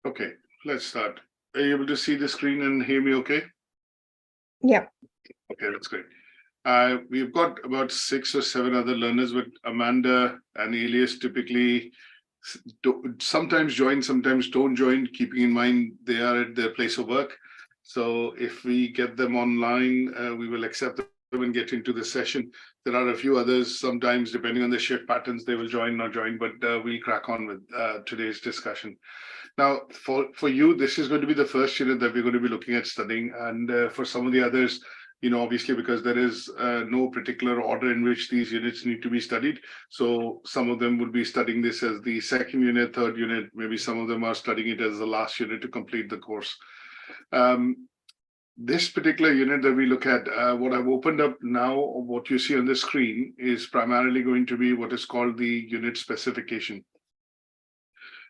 Okay, let's start. Are you able to see the screen and hear me okay? Yeah. Okay, that's great. We've got about 6 or 7 other learners, but Amanda and Elias typically sometimes join, sometimes don't join, keeping in mind they are at their place of work. So if we get them online, we will accept them and get into the session. There are a few others, sometimes depending on the shift patterns, they will join, not join, but we'll crack on with today's discussion. Now, for you, this is going to be the first unit that we're going to be looking at studying. And for some of the others, obviously, because there is no particular order in which these units need to be studied. So some of them would be studying this as the second unit, third unit. Maybe some of them are studying it as the last unit to complete the course. This particular unit that we look at, what I've opened up now, what you see on the screen is primarily going to be what is called the unit specification.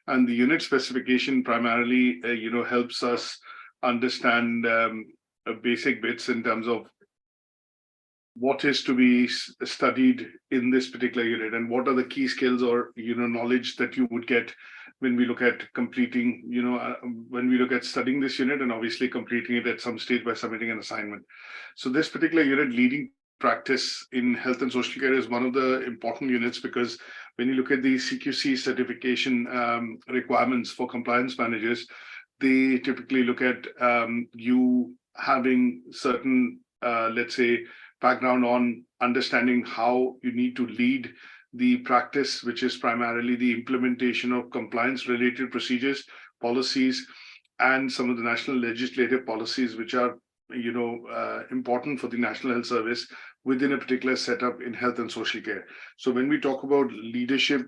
And the unit specification primarily, helps us understand basic bits in terms of what is to be studied in this particular unit and what are the key skills or knowledge that you would get when we look at completing, when we look at studying this unit and obviously completing it at some stage by submitting an assignment. So this particular unit, leading practice in health and social care, is one of the important units, because when you look at the CQC certification requirements for compliance managers, they typically look at you having certain, let's say, background on understanding how you need to lead the practice, which is primarily the implementation of compliance-related procedures, policies, and some of the national legislative policies, which are, important for the National Health Service within a particular setup in health and social care. So when we talk about leadership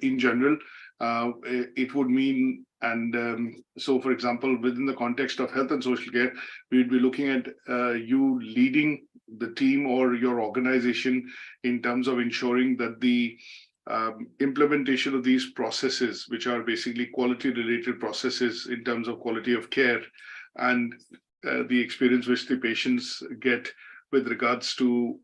in general, it would mean, and so for example, within the context of health and social care, we'd be looking at you leading the team or your organization in terms of ensuring that the implementation of these processes, which are basically quality related processes in terms of quality of care and the experience which the patients get with regards to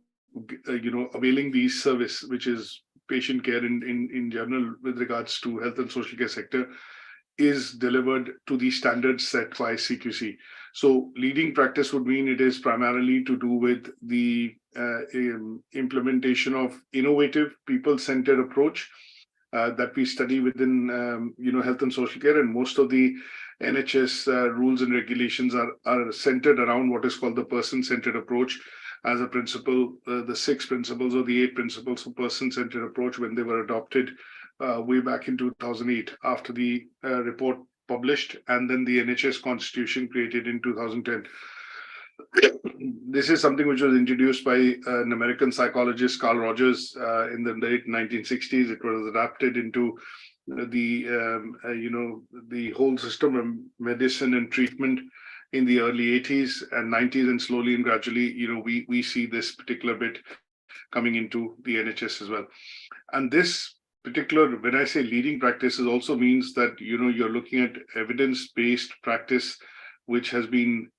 availing these service, which is patient care in general with regards to health and social care sector, is delivered to the standards set by CQC. So leading practice would mean it is primarily to do with the implementation of innovative people-centered approach that we study within health and social care, and most of the NHS rules and regulations are centered around what is called the person-centered approach as a principle. The 6 principles or the 8 principles of person-centered approach, when they were adopted way back in 2008 after the report published, and then the NHS Constitution created in 2010. This is something which was introduced by an American psychologist, Carl Rogers, in the late 1960s. It was adapted into the whole system of medicine and treatment in the early 80s and 90s, and slowly and gradually, we see this particular bit coming into the NHS as well. And this particular, when I say leading practices, also means that you're looking at evidence-based practice, which has been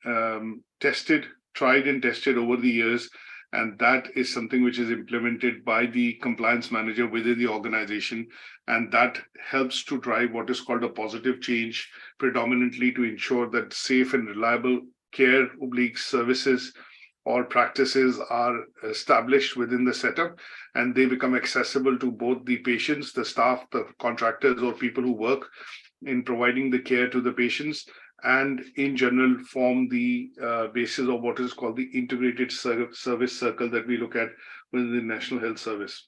tried and tested over the years, and that is something which is implemented by the compliance manager within the organization, and that helps to drive what is called a positive change, predominantly to ensure that safe and reliable care services or practices are established within the setup, and they become accessible to both the patients, the staff, the contractors, or people who work in providing the care to the patients, and in general form the basis of what is called the integrated service circle that we look at within the National Health Service.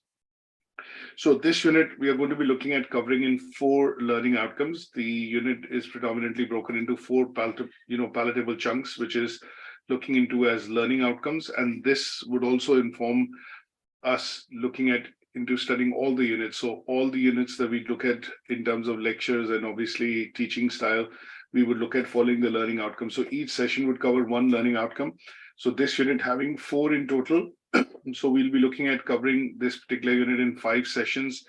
So this unit, we are going to be looking at covering in 4 learning outcomes. The unit is predominantly broken into 4 palatable chunks, which is looking into as learning outcomes. And this would also inform us looking at into studying all the units. So all the units that we look at in terms of lectures and obviously teaching style, we would look at following the learning outcome. So each session would cover 1 learning outcome. So this unit having 4 in total. So we'll be looking at covering this particular unit in 5 sessions.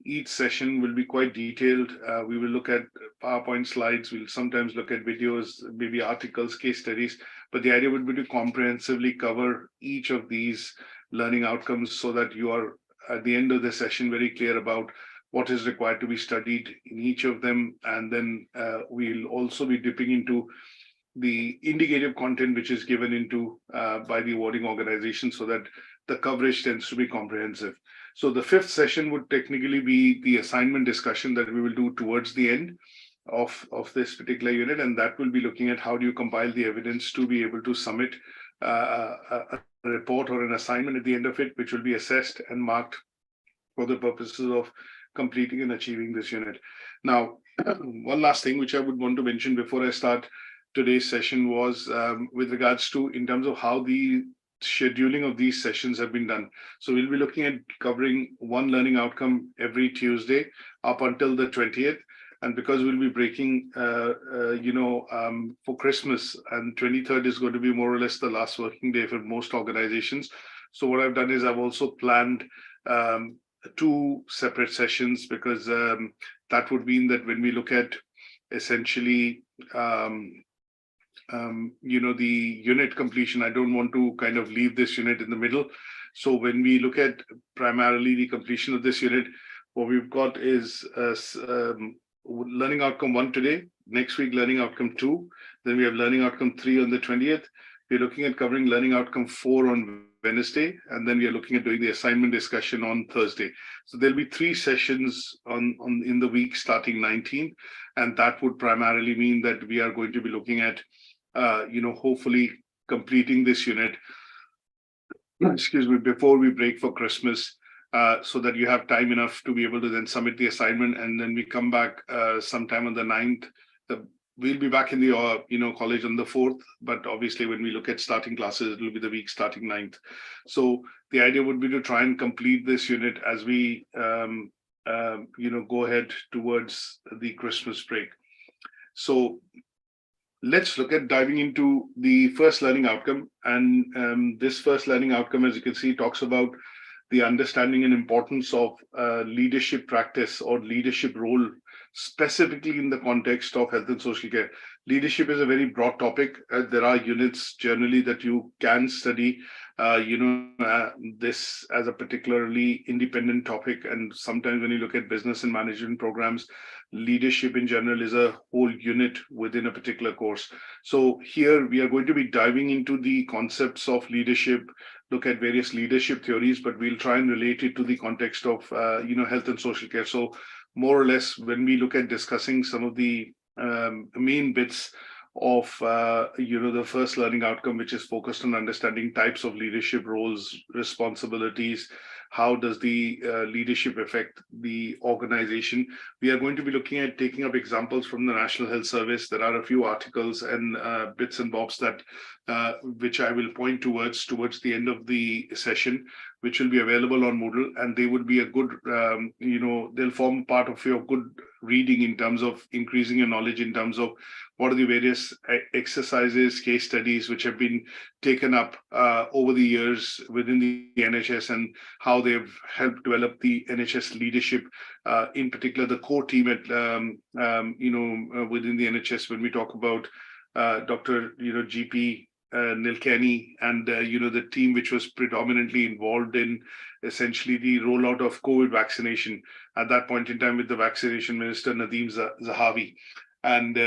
Each session will be quite detailed. We will look at PowerPoint slides. We'll sometimes look at videos, maybe articles, case studies. But the idea would be to comprehensively cover each of these learning outcomes so that you are, at the end of the session, very clear about what is required to be studied in each of them. And then we'll also be dipping into the indicative content which is given into by the awarding organization, so that the coverage tends to be comprehensive. So the fifth session would technically be the assignment discussion that we will do towards the end of this particular unit, and that will be looking at how do you compile the evidence to be able to submit a report or an assignment at the end of it, which will be assessed and marked for the purposes of completing and achieving this unit. Now, one last thing which I would want to mention before I start today's session was with regards to in terms of how the scheduling of these sessions have been done. So we'll be looking at covering one learning outcome every Tuesday up until the 20th. And because we'll be breaking, for Christmas, and 23rd is going to be more or less the last working day for most organizations. So what I've done is I've also planned 2 separate sessions, because that would mean that when we look at essentially, the unit completion, I don't want to kind of leave this unit in the middle. So when we look at primarily the completion of this unit, what we've got is learning outcome 1 today, next week learning outcome 2, then we have learning outcome 3 on the 20th. We're looking at covering learning outcome 4 on Wednesday, and then we are looking at doing the assignment discussion on Thursday. So there'll be 3 sessions in the week starting 19th, and that would primarily mean that we are going to be looking at hopefully completing this unit, before we break for Christmas, so that you have time enough to be able to then submit the assignment. And then we come back sometime on the 9th. We'll be back in the college on the 4th, but obviously when we look at starting classes, it will be the week starting 9th. So the idea would be to try and complete this unit as we go ahead towards the Christmas break. So let's look at diving into the first learning outcome. And this first learning outcome, as you can see, talks about the understanding and importance of leadership practice or leadership role, specifically in the context of health and social care. Leadership is a very broad topic. There are units generally that you can study, this as a particularly independent topic. And sometimes when you look at business and management programs, leadership in general is a whole unit within a particular course. So here we are going to be diving into the concepts of leadership, look at various leadership theories, but we'll try and relate it to the context of, health and social care. So more or less, when we look at discussing some of the main bits of, the first learning outcome, which is focused on understanding types of leadership roles, responsibilities, how does the leadership affect the organization? We are going to be looking at taking up examples from the National Health Service. There are a few articles and bits and bobs that which I will point towards the end of the session, which will be available on Moodle, and they would be a good, they'll form part of your good reading in terms of increasing your knowledge in terms of what are the various exercises, case studies which have been taken up over the years within the NHS, and how they've helped develop the NHS leadership, in particular the core team at within the NHS. When we talk about Dr. GP Nilkani and the team which was predominantly involved in essentially the rollout of COVID vaccination at that point in time with the vaccination minister Nadeem Zahawi, and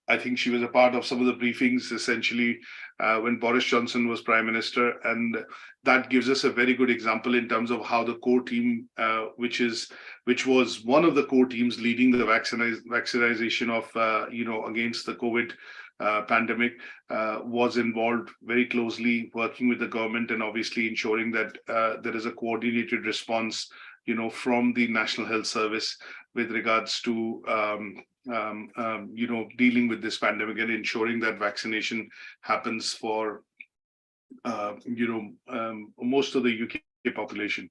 I think she was a part of some of the briefings essentially when Boris Johnson was Prime Minister, and that gives us a very good example in terms of how the core team, which was one of the core teams leading the vaccination of against the COVID pandemic, was involved very closely working with the government and obviously ensuring that there is a coordinated response from the National Health Service with regards to dealing with this pandemic and ensuring that vaccination happens for most of the UK population.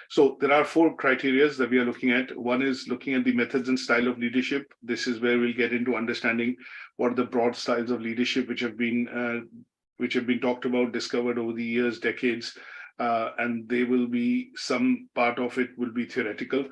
So there are 4 criteria that we are looking at. One is looking at the methods and style of leadership. This is where we'll get into understanding what are the broad styles of leadership which have been talked about, discovered over the years, decades, and they will be, some part of it will be theoretical.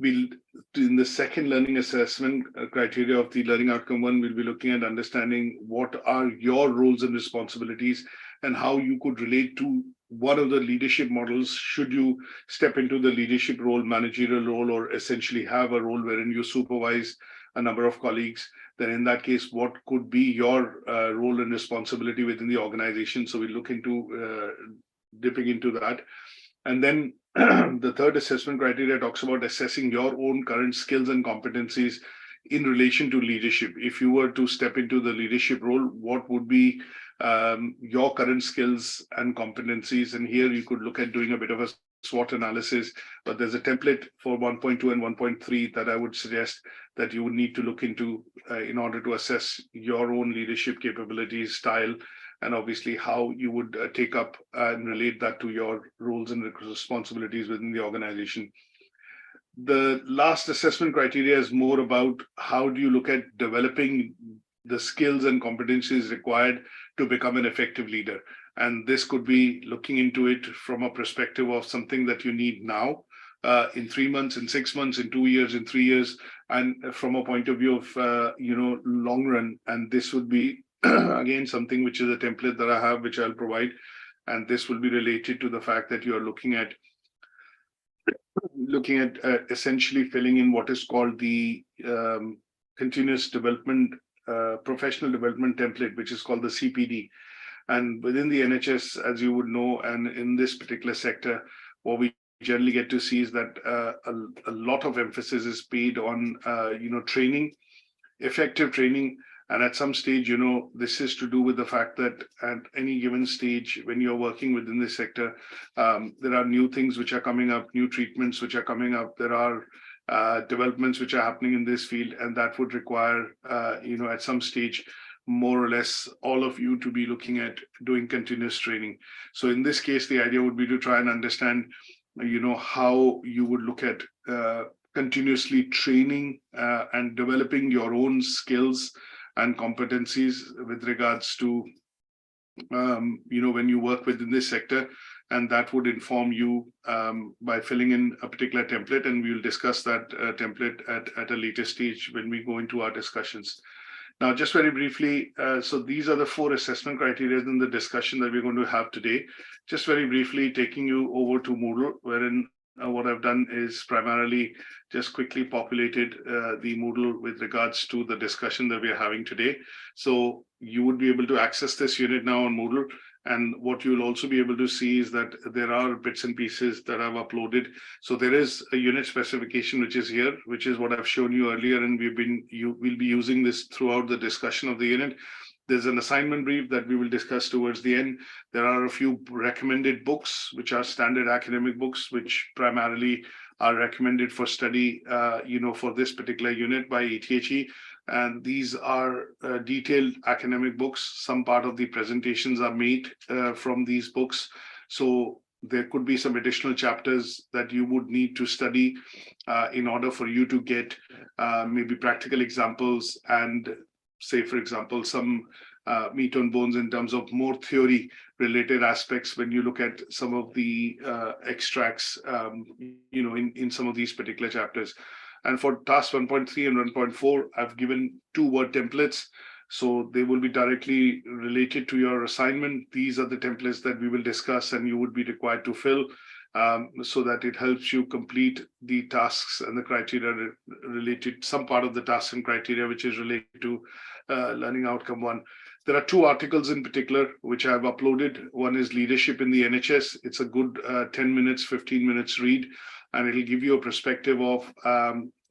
In the second learning assessment criteria of the learning outcome 1, we'll be looking at understanding what are your roles and responsibilities and how you could relate to one of the leadership models, should you step into the leadership role, managerial role, or essentially have a role wherein you supervise a number of colleagues, then in that case, what could be your role and responsibility within the organization? So we look into dipping into that. And then the third assessment criteria talks about assessing your own current skills and competencies in relation to leadership. If you were to step into the leadership role, what would be your current skills and competencies? And here you could look at doing a bit of a SWOT analysis, but there's a template for 1.2 and 1.3 that I would suggest that you would need to look into in order to assess your own leadership capabilities, style, and obviously how you would take up and relate that to your roles and responsibilities within the organization. The last assessment criteria is more about how do you look at developing the skills and competencies required to become an effective leader. And this could be looking into it from a perspective of something that you need now, in 3 months, in 6 months, in 2 years, in 3 years, and from a point of view of long run. And this would be again something which is a template that I have, which I'll provide, and this will be related to the fact that you are looking at essentially filling in what is called the continuous development, professional development template, which is called the CPD. And within the NHS, as you would know, and in this particular sector, what we generally get to see is that a lot of emphasis is paid on training, effective training. And at some stage, this is to do with the fact that at any given stage, when you're working within this sector, there are new things which are coming up, new treatments which are coming up. There are developments which are happening in this field, and that would require, at some stage, more or less all of you to be looking at doing continuous training. So in this case, the idea would be to try and understand, how you would look at continuously training and developing your own skills and competencies with regards to, when you work within this sector, and that would inform you by filling in a particular template, and we'll discuss that template at a later stage when we go into our discussions. Now, just very briefly, so these are the 4 assessment criteria in the discussion that we're going to have today. Just very briefly, taking you over to Moodle, wherein what I've done is primarily just quickly populated the Moodle with regards to the discussion that we are having today. So you would be able to access this unit now on Moodle. And what you'll also be able to see is that there are bits and pieces that I've uploaded. So there is a unit specification, which is here, which is what I've shown you earlier. And we'll be using this throughout the discussion of the unit. There's an assignment brief that we will discuss towards the end. There are a few recommended books, which are standard academic books, which primarily are recommended for study, for this particular unit by ATHE. And these are detailed academic books. Some part of the presentations are made from these books. So there could be some additional chapters that you would need to study in order for you to get maybe practical examples and, say, for example, some meat on bones in terms of more theory related aspects when you look at some of the extracts, in some of these particular chapters. And for task 1.3 and 1.4, I've given 2 word templates. So they will be directly related to your assignment. These are the templates that we will discuss and you would be required to fill so that it helps you complete the tasks and the criteria related, some part of the tasks and criteria, which is related to learning outcome 1. There are 2 articles in particular, which I've uploaded. One is Leadership in the NHS. It's a good 10 minutes, 15 minutes read, and it'll give you a perspective of,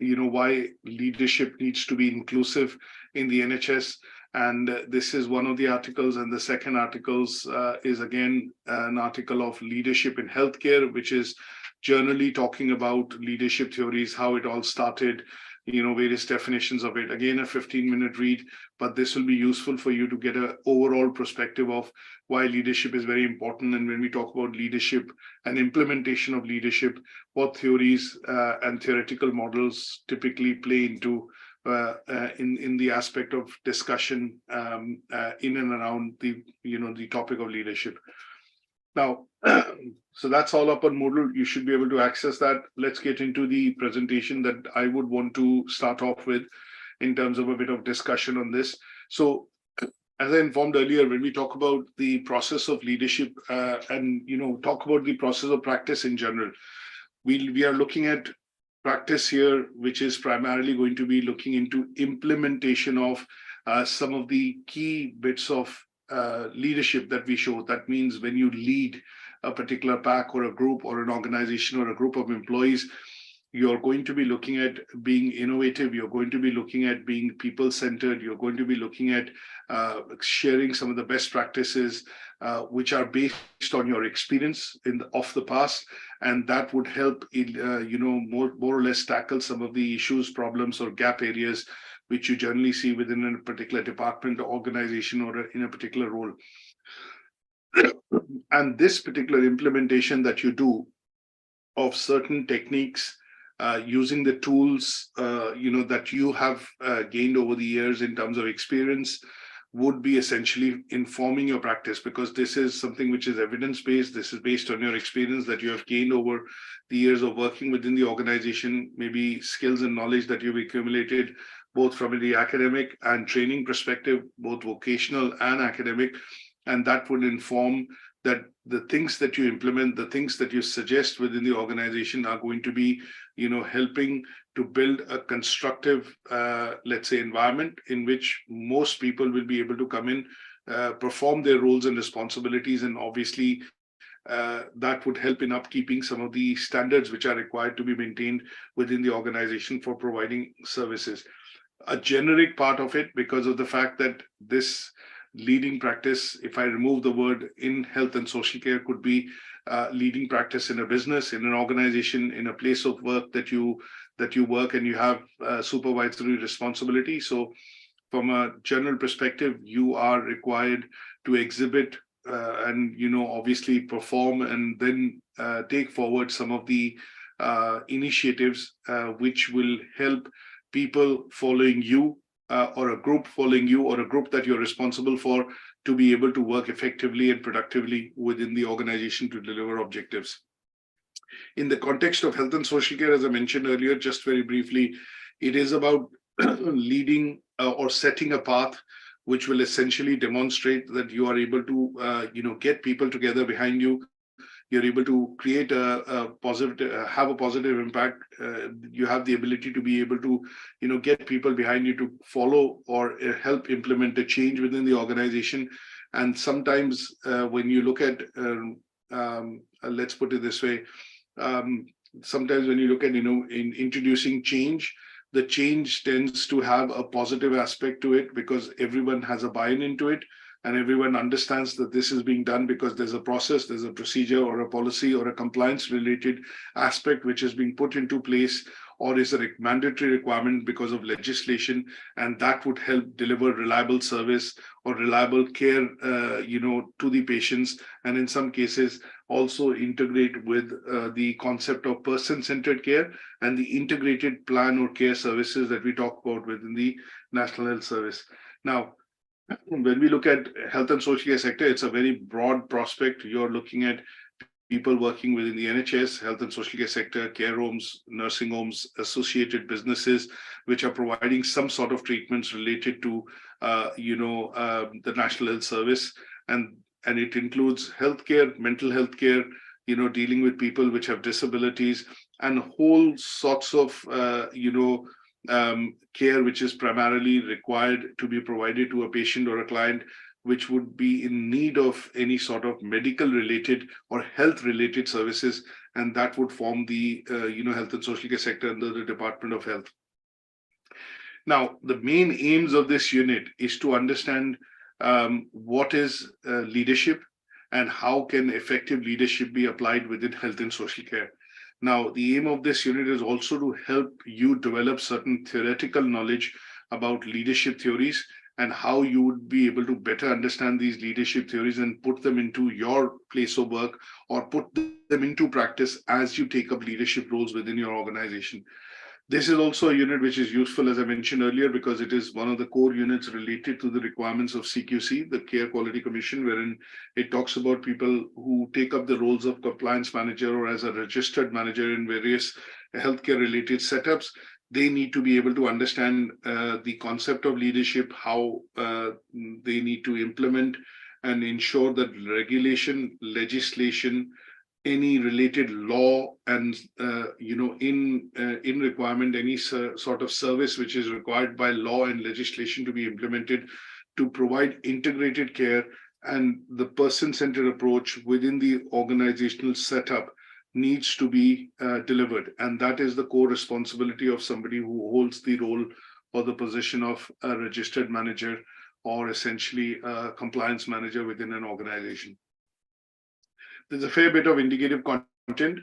why leadership needs to be inclusive in the NHS. And this is one of the articles. And the second articles is again an article of Leadership in Healthcare, which is generally talking about leadership theories, how it all started, various definitions of it. Again, a 15-minute read, but this will be useful for you to get an overall perspective of why leadership is very important. And when we talk about leadership and implementation of leadership, what theories and theoretical models typically play into in the aspect of discussion in and around the topic of leadership. Now, so that's all up on Moodle. You should be able to access that. Let's get into the presentation that I would want to start off with in terms of a bit of discussion on this. So as I informed earlier, when we talk about the process of leadership and talk about the process of practice in general, we are looking at practice here, which is primarily going to be looking into implementation of some of the key bits of leadership that we show. That means when you lead a particular pack or a group or an organization or a group of employees, you're going to be looking at being innovative. You're going to be looking at being people-centered. You're going to be looking at sharing some of the best practices which are based on your experience of the past, and that would help more or less tackle some of the issues, problems, or gap areas which you generally see within a particular department, organization, or in a particular role. And this particular implementation that you do of certain techniques, using the tools that you have gained over the years in terms of experience, would be essentially informing your practice, because this is something which is evidence-based. This is based on your experience that you have gained over the years of working within the organization, maybe skills and knowledge that you've accumulated both from the academic and training perspective, both vocational and academic, and that would inform that the things that you implement, the things that you suggest within the organization are going to be, helping to build a constructive, let's say, environment in which most people will be able to come in, perform their roles and responsibilities, and obviously that would help in upkeeping some of the standards which are required to be maintained within the organization for providing services. A generic part of it, because of the fact that this leading practice, if I remove the word in health and social care, could be leading practice in a business, in an organization, in a place of work that you work and you have supervisory responsibility. So from a general perspective, you are required to exhibit and obviously perform and then take forward some of the initiatives which will help people following you, or a group following you, or a group that you're responsible for, to be able to work effectively and productively within the organization to deliver objectives. In the context of health and social care, as I mentioned earlier, just very briefly, it is about leading or setting a path which will essentially demonstrate that you are able to get people together behind you. You're able to create a positive, have a positive impact. You have the ability to be able to, get people behind you to follow or help implement a change within the organization. And sometimes when you look at, let's put it this way, sometimes when you look at, in introducing change, the change tends to have a positive aspect to it because everyone has a buy-in into it. And everyone understands that this is being done because there's a process, there's a procedure or a policy or a compliance related aspect which is being put into place, or is a mandatory requirement because of legislation, and that would help deliver reliable service or reliable care, to the patients, and in some cases also integrate with the concept of person-centered care and the integrated plan or care services that we talk about within the National Health Service. Now, when we look at health and social care sector, it's a very broad prospect. You're looking at people working within the NHS, health and social care sector, care homes, nursing homes, associated businesses, which are providing some sort of treatments related to, the National Health Service. And it includes healthcare, mental health care, dealing with people which have disabilities, and whole sorts of, care which is primarily required to be provided to a patient or a client which would be in need of any sort of medical related or health related services, and that would form the health and social care sector under the Department of Health. Now, the main aims of this unit is to understand what is leadership and how can effective leadership be applied within health and social care. Now, the aim of this unit is also to help you develop certain theoretical knowledge about leadership theories and how you would be able to better understand these leadership theories and put them into your place of work or put them into practice as you take up leadership roles within your organization. This is also a unit which is useful, as I mentioned earlier, because it is one of the core units related to the requirements of CQC, the Care Quality Commission, wherein it talks about people who take up the roles of compliance manager or as a registered manager in various healthcare related setups. they need to be able to understand the concept of leadership, how they need to implement and ensure that regulation, legislation, any related law and in requirement, any sort of service which is required by law and legislation to be implemented to provide integrated care, and the person-centered approach within the organizational setup needs to be delivered. And that is the core responsibility of somebody who holds the role or the position of a registered manager, or essentially a compliance manager within an organization. There's a fair bit of indicative content,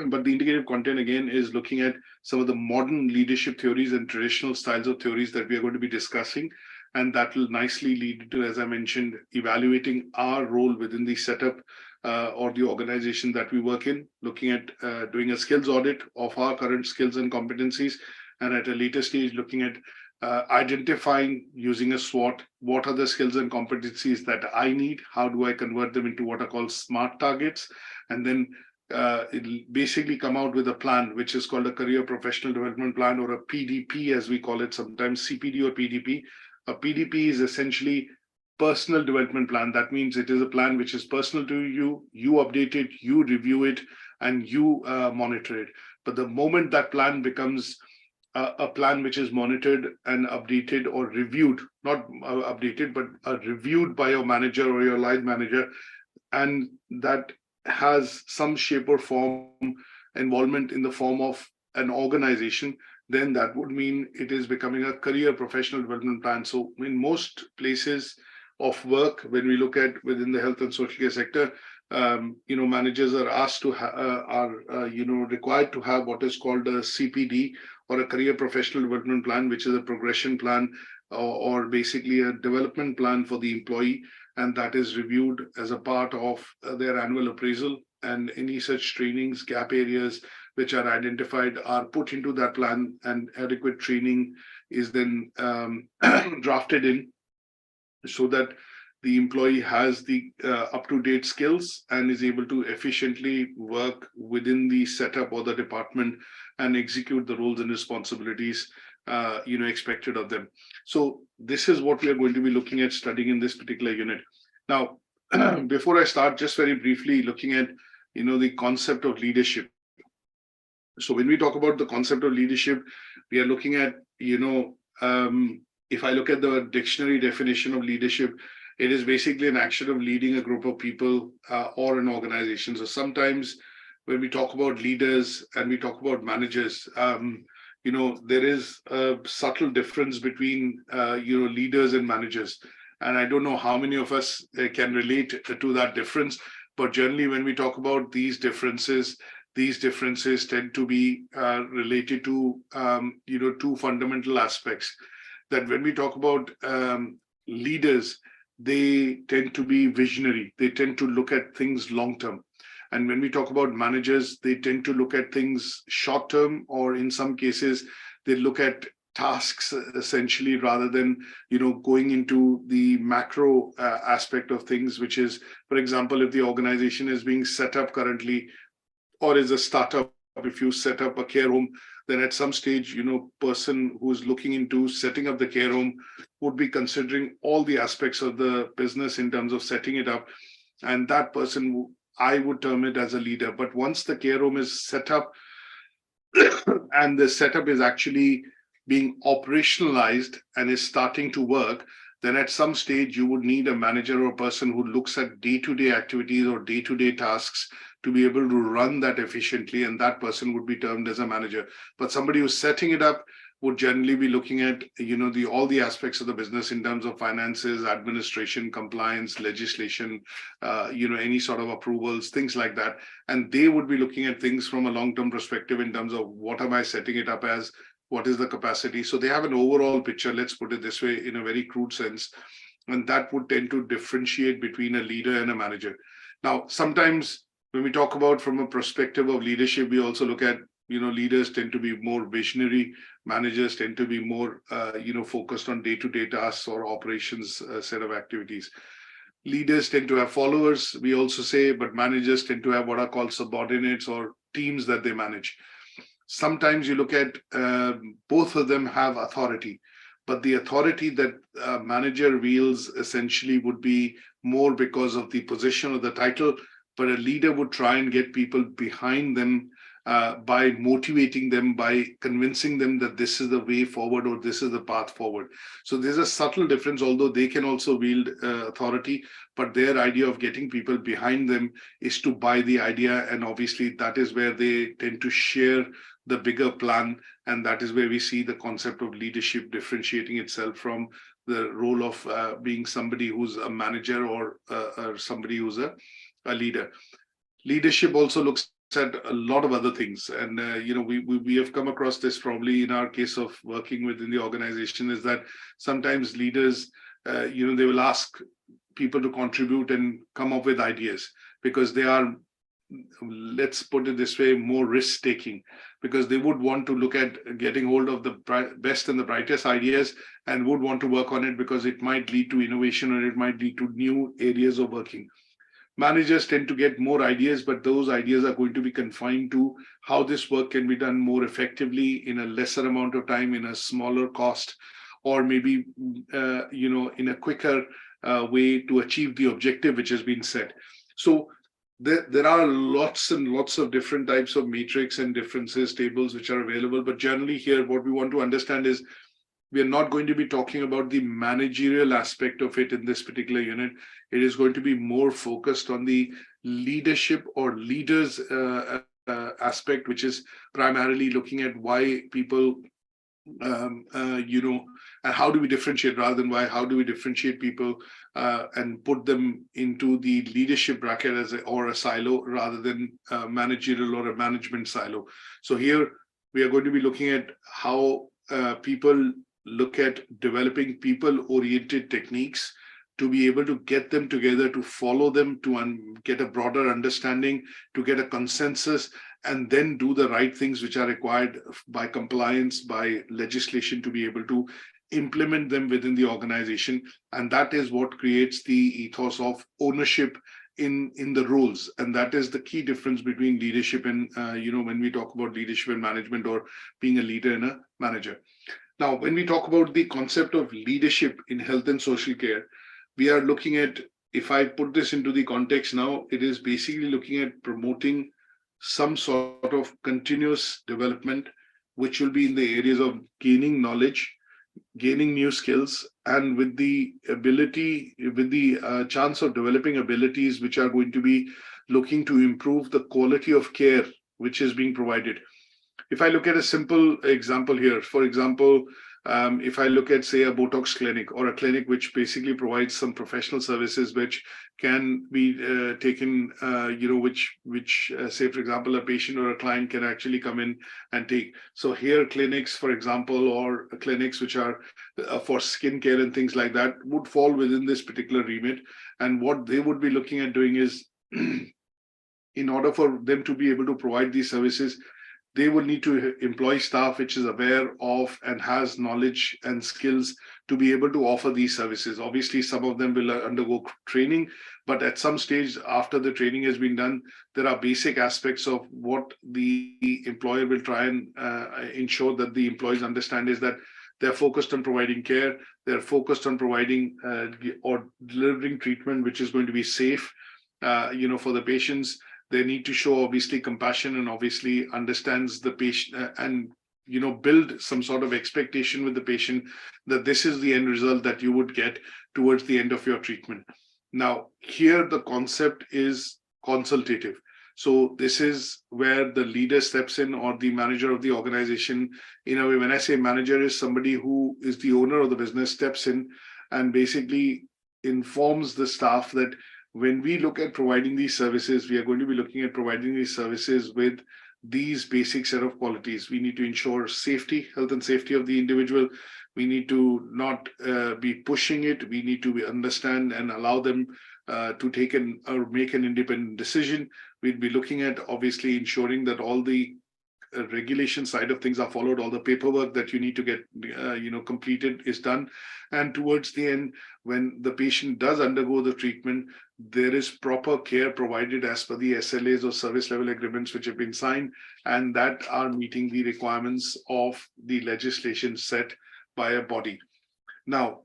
but the indicative content again is looking at some of the modern leadership theories and traditional styles of theories that we are going to be discussing. And that will nicely lead to, as I mentioned, evaluating our role within the setup or the organization that we work in, looking at doing a skills audit of our current skills and competencies, and at a later stage, looking at identifying using a SWOT, what are the skills and competencies that I need? How do I convert them into what are called SMART targets? And then it'll basically come out with a plan, which is called a career professional development plan, or a PDP, as we call it sometimes, CPD or PDP. A PDP is essentially personal development plan. That means it is a plan which is personal to you, you update it, you review it, and you monitor it. But the moment that plan becomes a plan which is monitored and updated or reviewed, not updated, but reviewed by your manager or your line manager, and that has some shape or form involvement in the form of an organization, then that would mean it is becoming a career professional development plan. So in most places of work, when we look at within the health and social care sector, managers are asked to required to have what is called a CPD, or a career professional development plan, which is a progression plan or basically a development plan for the employee, and that is reviewed as a part of their annual appraisal, and any such trainings, gap areas which are identified are put into that plan, and adequate training is then drafted in so that the employee has the up-to-date skills and is able to efficiently work within the setup or the department and execute the roles and responsibilities expected of them. So this is what we are going to be looking at studying in this particular unit. Now, before I start, just very briefly looking at the concept of leadership. So when we talk about the concept of leadership, we are looking at if I look at the dictionary definition of leadership, it is basically an action of leading a group of people or an organization. So sometimes when we talk about leaders and we talk about managers, there is a subtle difference between leaders and managers. And I don't know how many of us can relate to that difference, but generally when we talk about these differences tend to be related to two fundamental aspects. That when we talk about leaders, they tend to be visionary. They tend to look at things long term. And when we talk about managers, they tend to look at things short term, or in some cases, they look at tasks essentially rather than going into the macro aspect of things, which is, for example, if the organization is being set up currently or is a startup, if you set up a care home, then at some stage, person who is looking into setting up the care home would be considering all the aspects of the business in terms of setting it up. And that person, I would term it as a leader. But once the care home is set up and the setup is actually being operationalized and is starting to work, then at some stage you would need a manager or a person who looks at day-to-day activities or day-to-day tasks to be able to run that efficiently, and that person would be termed as a manager. But somebody who's setting it up would generally be looking at all the aspects of the business in terms of finances, administration, compliance, legislation, any sort of approvals, things like that. And they would be looking at things from a long-term perspective in terms of what am I setting it up as, what is the capacity. So they have an overall picture, let's put it this way, in a very crude sense, and that would tend to differentiate between a leader and a manager. Now, sometimes when we talk about from a perspective of leadership, we also look at leaders tend to be more visionary, managers tend to be more focused on day-to-day tasks or operations set of activities. Leaders tend to have followers, we also say, but managers tend to have what are called subordinates or teams that they manage. Sometimes you look at both of them have authority, but the authority that a manager wields essentially would be more because of the position or the title, but a leader would try and get people behind them by motivating them, by convincing them that this is the way forward or this is the path forward. So there's a subtle difference, although they can also wield authority, but their idea of getting people behind them is to buy the idea. And obviously that is where they tend to share the bigger plan. And that is where we see the concept of leadership differentiating itself from the role of being somebody who's a manager or somebody who's a leader. Leadership also looks at a lot of other things, and we have come across this probably in our case of working within the organization, is that sometimes leaders they will ask people to contribute and come up with ideas because they are, let's put it this way, more risk-taking, because they would want to look at getting hold of the best and the brightest ideas and would want to work on it because it might lead to innovation or it might lead to new areas of working. Managers tend to get more ideas, but those ideas are going to be confined to how this work can be done more effectively in a lesser amount of time, in a smaller cost, or maybe in a quicker way to achieve the objective which has been set. So there are lots and lots of different types of matrix and differences tables which are available, but generally here what we want to understand is we are not going to be talking about the managerial aspect of it in this particular unit. It is going to be more focused on the leadership or leaders aspect, which is primarily looking at why people, and how do we differentiate rather than why, how do we differentiate people and put them into the leadership bracket or a silo rather than managerial or a management silo. So here we are going to be looking at how people look at developing people-oriented techniques to be able to get them together, to follow them, to get a broader understanding, to get a consensus, and then do the right things which are required by compliance, by legislation, to be able to implement them within the organization. And that is what creates the ethos of ownership in the roles. And that is the key difference between leadership and, when we talk about leadership and management, or being a leader and a manager. Now, when we talk about the concept of leadership in health and social care, we are looking at, if I put this into the context now, it is basically looking at promoting some sort of continuous development, which will be in the areas of gaining knowledge, gaining new skills, and with the ability, with the chance of developing abilities which are going to be looking to improve the quality of care which is being provided. If I look at a simple example here, for example, if I look at, say, a Botox clinic or a clinic which basically provides some professional services which can be taken, which say, for example, a patient or a client can actually come in and take. So here clinics, for example, or clinics which are for skin care and things like that would fall within this particular remit. And what they would be looking at doing is, in order for them to be able to provide these services, they will need to employ staff which is aware of and has knowledge and skills to be able to offer these services. Obviously, some of them will undergo training, but at some stage after the training has been done, there are basic aspects of what the employer will try and ensure that the employees understand, is that they're focused on providing care, they're focused on providing or delivering treatment which is going to be safe, for the patients. They need to show obviously compassion and obviously understands the patient and build some sort of expectation with the patient that this is the end result that you would get towards the end of your treatment. Now, here the concept is consultative. So this is where the leader steps in, or the manager of the organization. In a way, when I say manager, is somebody who is the owner of the business, steps in and basically informs the staff that when we look at providing these services, we are going to be looking at providing these services with these basic set of qualities. We need to ensure safety, health and safety of the individual. We need to not be pushing it. We need to understand and allow them to take or make an independent decision. We'd be looking at obviously ensuring that all the regulation side of things are followed, all the paperwork that you need to get completed is done, and towards the end, when the patient does undergo the treatment, there is proper care provided as per the SLAs or service level agreements which have been signed, and that are meeting the requirements of the legislation set by a body. Now,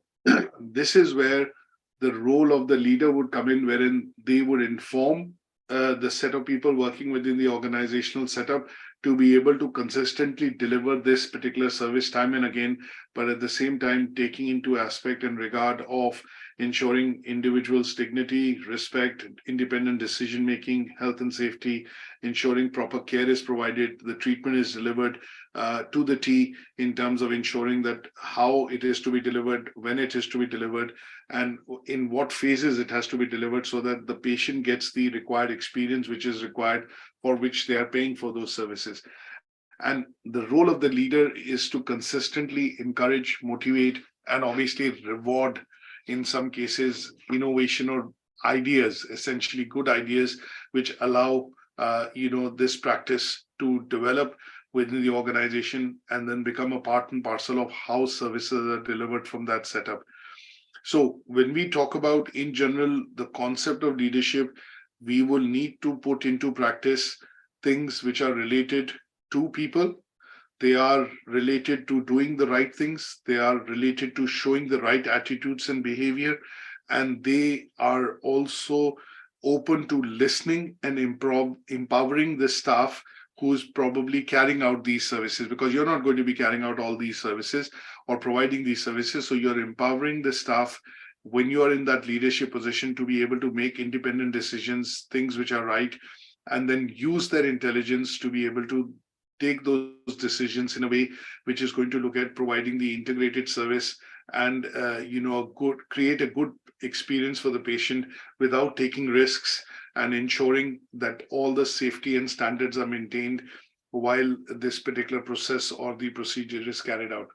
this is where the role of the leader would come in, wherein they would inform the set of people working within the organizational setup to be able to consistently deliver this particular service time and again, but at the same time taking into aspect and regard of ensuring individuals' dignity, respect, independent decision making, health and safety, ensuring proper care is provided, the treatment is delivered to the T in terms of ensuring that how it is to be delivered, when it is to be delivered, and in what phases it has to be delivered, so that the patient gets the required experience which is required, for which they are paying for those services. And the role of the leader is to consistently encourage, motivate, and obviously reward, in some cases, innovation or ideas, essentially good ideas, which allow this practice to develop within the organization and then become a part and parcel of how services are delivered from that setup. So when we talk about, in general, the concept of leadership, we will need to put into practice things which are related to people. They are related to doing the right things. They are related to showing the right attitudes and behavior. And they are also open to listening and empowering the staff who's probably carrying out these services, because you're not going to be carrying out all these services or providing these services. So you're empowering the staff when you are in that leadership position to be able to make independent decisions, things which are right, and then use their intelligence to be able to take those decisions in a way which is going to look at providing the integrated service and create a good experience for the patient without taking risks, and ensuring that all the safety and standards are maintained while this particular process or the procedure is carried out.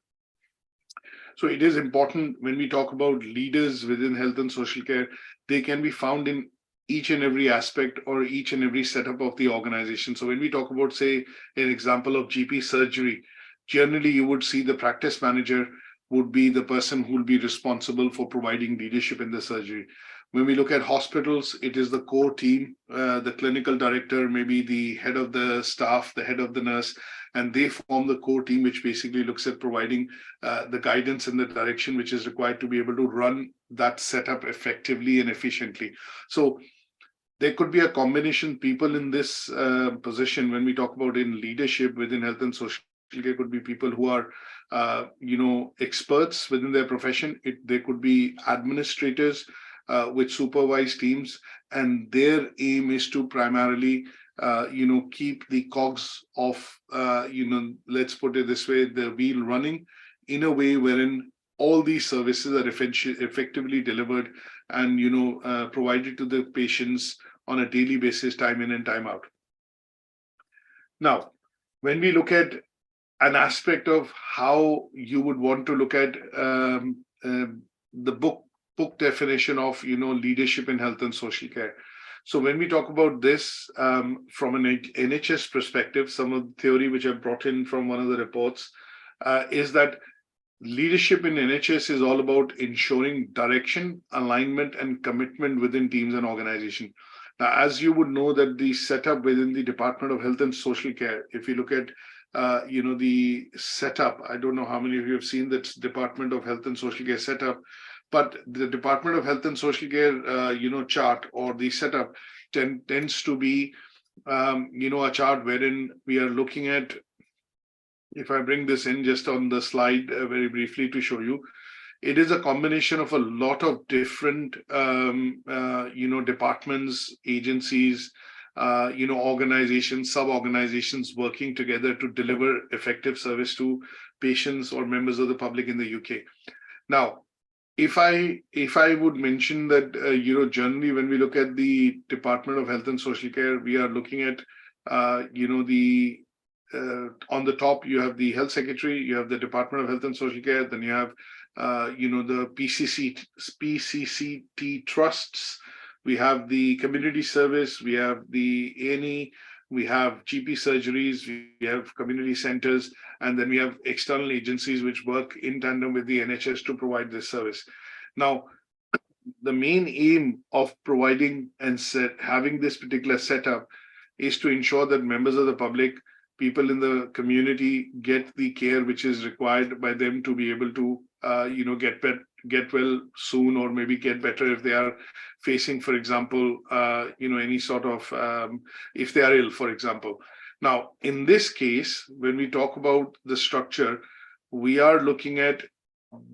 So it is important when we talk about leaders within health and social care, they can be found in each and every aspect or each and every setup of the organization. So when we talk about, say, an example of GP surgery, generally you would see the practice manager would be the person who will be responsible for providing leadership in the surgery. When we look at hospitals, it is the core team, the clinical director, maybe the head of the staff, the head of the nurse, and they form the core team, which basically looks at providing the guidance and the direction which is required to be able to run that setup effectively and efficiently. So there could be a combination people in this position. When we talk about in leadership within health and social care, could be people who are experts within their profession. There could be administrators with supervised teams, and their aim is to primarily keep the cogs of let's put it this way, the wheel running in a way wherein all these services are effectively delivered and provided to the patients on a daily basis, time in and time out. Now, when we look at an aspect of how you would want to look at the book definition of leadership in health and social care. So when we talk about this from an NHS perspective, some of the theory which I've brought in from one of the reports is that leadership in NHS is all about ensuring direction, alignment, and commitment within teams and organization. Now, as you would know that the setup within the Department of Health and Social Care, if you look at the setup, I don't know how many of you have seen that Department of Health and Social Care setup, but the Department of Health and Social Care, chart or the setup tends to be, a chart wherein we are looking at, if I bring this in just on the slide very briefly to show you, it is a combination of a lot of different, departments, agencies, organizations, sub-organizations working together to deliver effective service to patients or members of the public in the UK. Now, if I would mention that, generally when we look at the Department of Health and Social Care, we are looking at, on the top, you have the Health Secretary, you have the Department of Health and Social Care, then you have, the PCCT trusts, we have the community service, we have the A&E, we have GP surgeries, we have community centers, and then we have external agencies which work in tandem with the NHS to provide this service. Now, the main aim of providing and having this particular setup is to ensure that members of the public, people in the community, get the care which is required by them to be able to, get well soon, or maybe get better if they are facing, for example, any sort of, if they are ill, for example. Now, in this case, when we talk about the structure, we are looking at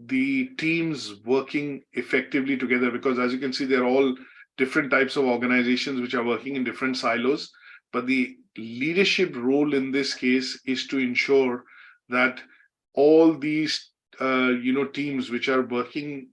the teams working effectively together, because as you can see, they're all different types of organizations which are working in different silos. But the leadership role in this case is to ensure that all these teams which are working,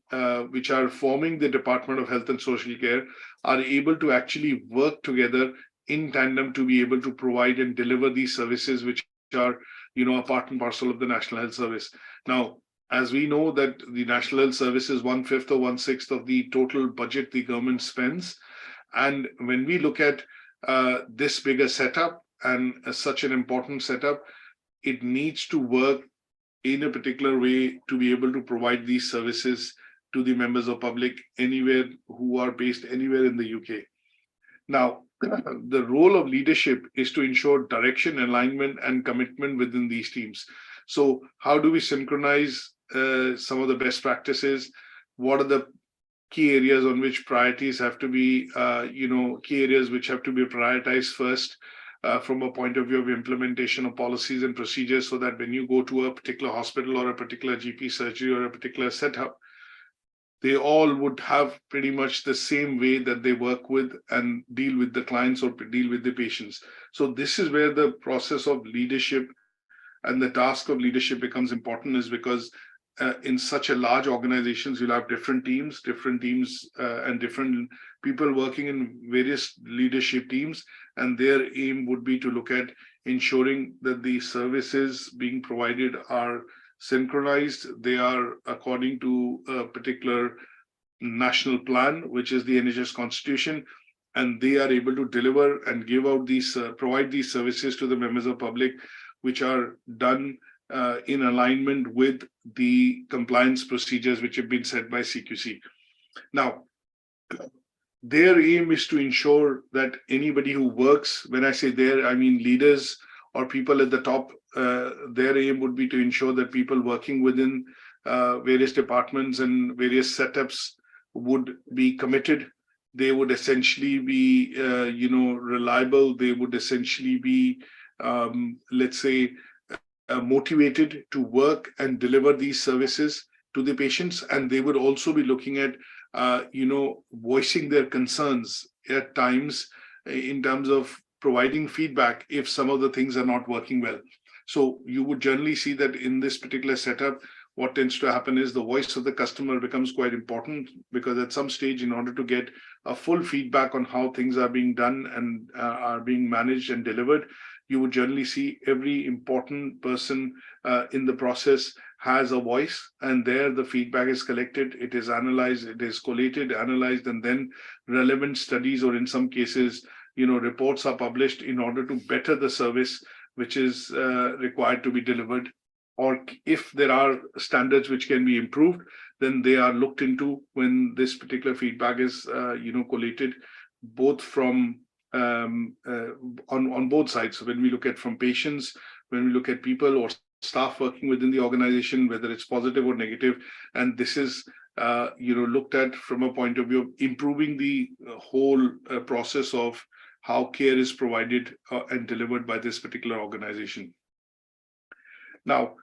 which are forming the Department of Health and Social Care, are able to actually work together in tandem to be able to provide and deliver these services which are, a part and parcel of the National Health Service. Now, as we know that the National Health Service is 1/5 or 1/6 of the total budget the government spends. And when we look at this bigger setup and such an important setup, it needs to work in a particular way to be able to provide these services to the members of public anywhere who are based anywhere in the UK. Now, the role of leadership is to ensure direction, alignment, and commitment within these teams. So how do we synchronize some of the best practices? What are the key areas on which priorities have to be, key areas which have to be prioritized first from a point of view of implementation of policies and procedures, so that when you go to a particular hospital or a particular GP surgery or a particular setup, they all would have pretty much the same way that they work with and deal with the clients or deal with the patients. So this is where the process of leadership and the task of leadership becomes important, is because in such a large organizations, you'll have different teams and different people working in various leadership teams, and their aim would be to look at ensuring that the services being provided are synchronized, they are according to a particular national plan, which is the NHS Constitution, and they are able to deliver and give out these, provide these services to the members of public, which are done in alignment with the compliance procedures which have been set by CQC. Now, their aim is to ensure that anybody who works, when I say there, I mean leaders or people at the top, their aim would be to ensure that people working within various departments and various setups would be committed. They would essentially be, reliable. They would essentially be, let's say, motivated to work and deliver these services to the patients. And they would also be looking at, voicing their concerns at times in terms of providing feedback if some of the things are not working well. So you would generally see that in this particular setup, what tends to happen is the voice of the customer becomes quite important, because at some stage, in order to get a full feedback on how things are being done and are being managed and delivered, you would generally see every important person in the process has a voice, and there the feedback is collected, it is analyzed, it is collated, analyzed, and then relevant studies, or in some cases, reports are published in order to better the service which is required to be delivered. Or if there are standards which can be improved, then they are looked into when this particular feedback is, collated, both from on both sides. So when we look at from patients, when we look at people or staff working within the organization, whether it's positive or negative, and this is looked at from a point of view of improving the whole process of how care is provided and delivered by this particular organization. Now,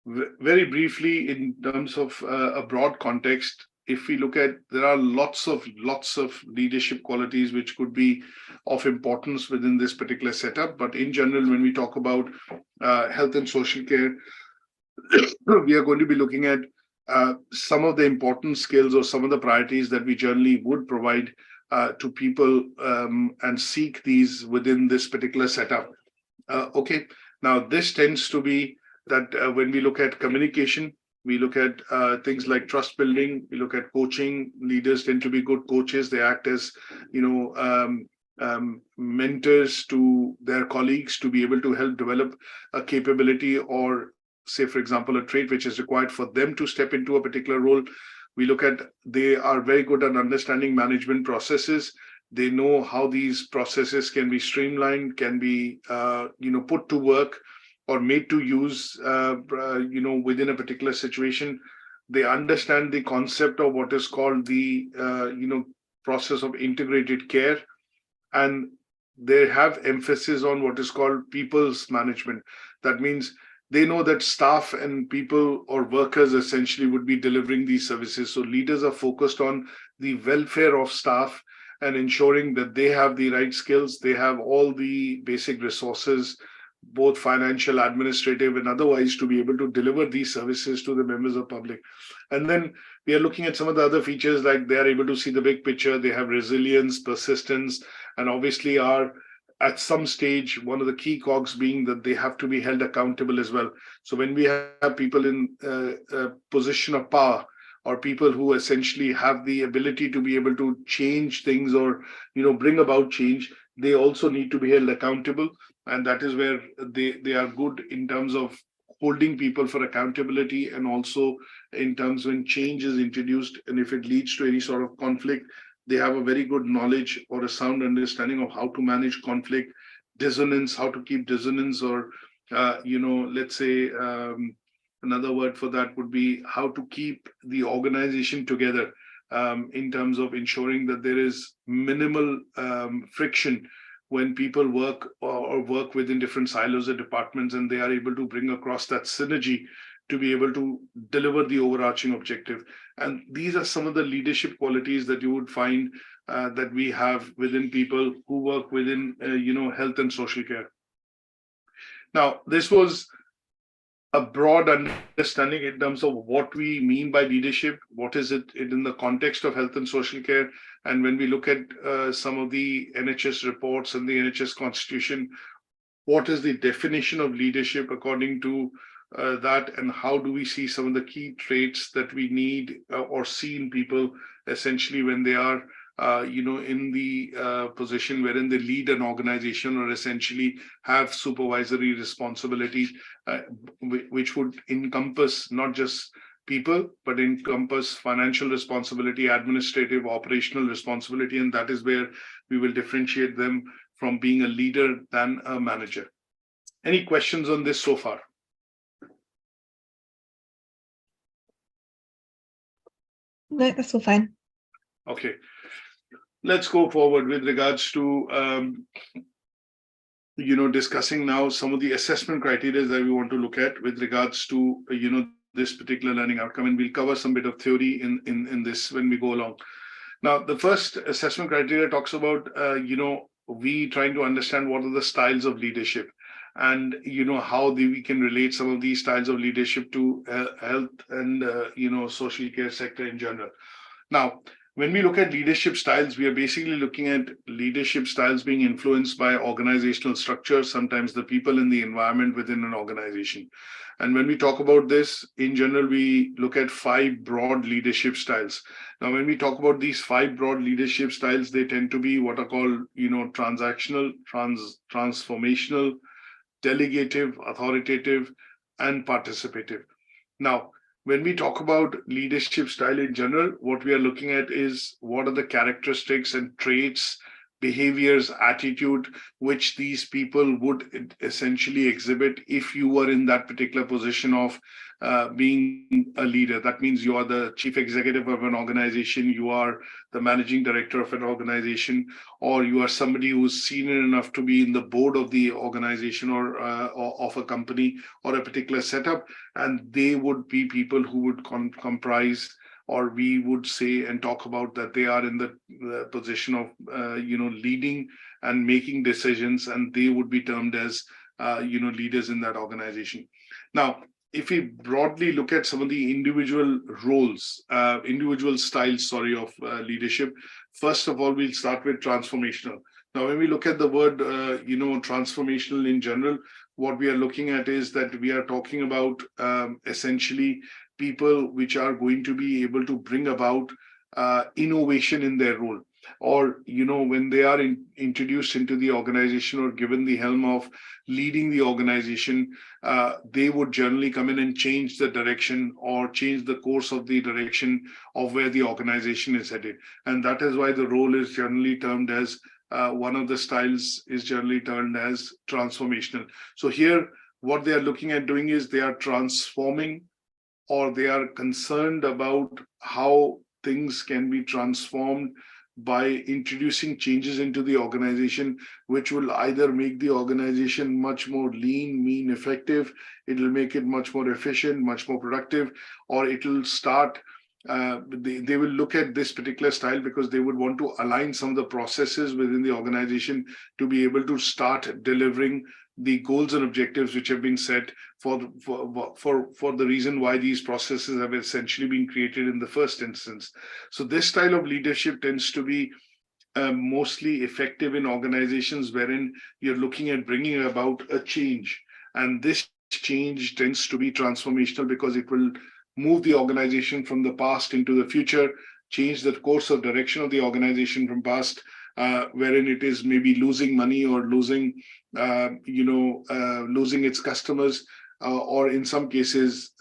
very briefly, in terms of a broad context, if we look at, there are lots of leadership qualities which could be of importance within this particular setup. But in general, when we talk about health and social care, we are going to be looking at some of the important skills or some of the priorities that we generally would provide to people and seek these within this particular setup. Okay, now this tends to be that when we look at communication, we look at things like trust building, we look at coaching. Leaders tend to be good coaches. They act as, mentors to their colleagues to be able to help develop a capability, or say, for example, a trait which is required for them to step into a particular role. We look at, they are very good at understanding management processes. They know how these processes can be streamlined, can be, put to work or made to use, within a particular situation. They understand the concept of what is called the, process of integrated care, and they have emphasis on what is called people's management. That means they know that staff and people or workers essentially would be delivering these services. So leaders are focused on the welfare of staff and ensuring that they have the right skills, they have all the basic resources, both financial, administrative, and otherwise, to be able to deliver these services to the members of public. And then we are looking at some of the other features, like they are able to see the big picture, they have resilience, persistence, and obviously are at some stage, one of the key cogs being that they have to be held accountable as well. So when we have people in a position of power, or people who essentially have the ability to be able to change things or bring about change, they also need to be held accountable. And that is where they are good in terms of holding people for accountability, and also in terms when change is introduced and if it leads to any sort of conflict, they have a very good knowledge or a sound understanding of how to manage conflict, dissonance, how to keep dissonance, or let's say another word for that would be how to keep the organization together, in terms of ensuring that there is minimal friction when people work or work within different silos or departments, and they are able to bring across that synergy to be able to deliver the overarching objective. And these are some of the leadership qualities that you would find that we have within people who work within, health and social care. Now, this was a broad understanding in terms of what we mean by leadership, what is it in the context of health and social care. And when we look at some of the NHS reports and the NHS constitution, what is the definition of leadership according to that, and how do we see some of the key traits that we need or see in people essentially when they are in the position wherein they lead an organization or essentially have supervisory responsibility, which would encompass not just people, but encompass financial responsibility, administrative, operational responsibility, and that is where we will differentiate them from being a leader than a manager. Any questions on this so far? No, that's all fine. Okay. Let's go forward with regards to, discussing now some of the assessment criteria that we want to look at with regards to, this particular learning outcome. And we'll cover some bit of theory in this when we go along. Now, the first assessment criteria talks about, we trying to understand what are the styles of leadership, and, how we can relate some of these styles of leadership to health and, social care sector in general. Now, when we look at leadership styles, we are basically looking at leadership styles being influenced by organizational structures, sometimes the people in the environment within an organization. And when we talk about this, in general, we look at 5 broad leadership styles. Now, when we talk about these 5 broad leadership styles, they tend to be what are called, transactional, transformational, delegative, authoritative, and participative. Now, when we talk about leadership style in general, what we are looking at is what are the characteristics and traits, behaviors, attitude, which these people would essentially exhibit if you were in that particular position of being a leader. That means you are the chief executive of an organization, you are the managing director of an organization, or you are somebody who's senior enough to be in the board of the organization or of a company or a particular setup. And they would be people who would comprise, or we would say and talk about that they are in the position of, leading and making decisions, and they would be termed as, leaders in that organization. Now, if we broadly look at some of the individual roles, individual styles, of leadership, first of all, we'll start with transformational. Now, when we look at the word, transformational in general, what we are looking at is that we are talking about essentially people which are going to be able to bring about innovation in their role. or when they are introduced into the organization or given the helm of leading the organization, they would generally come in and change the direction or change the course of the direction of where the organization is headed. And that is why the role is generally termed as one of the styles is generally termed as transformational. So here, what they are looking at doing is they are transforming, or they are concerned about how things can be transformed by introducing changes into the organization, which will either make the organization much more lean, mean, effective, it will make it much more efficient, much more productive, or it will start, they will look at this particular style because they would want to align some of the processes within the organization to be able to start delivering the goals and objectives which have been set for the reason why these processes have essentially been created in the first instance. So this style of leadership tends to be mostly effective in organizations wherein you're looking at bringing about a change. And this change tends to be transformational because it will move the organization from the past into the future, change the course of direction of the organization from past, wherein it is maybe losing money or losing losing its customers, or in some cases,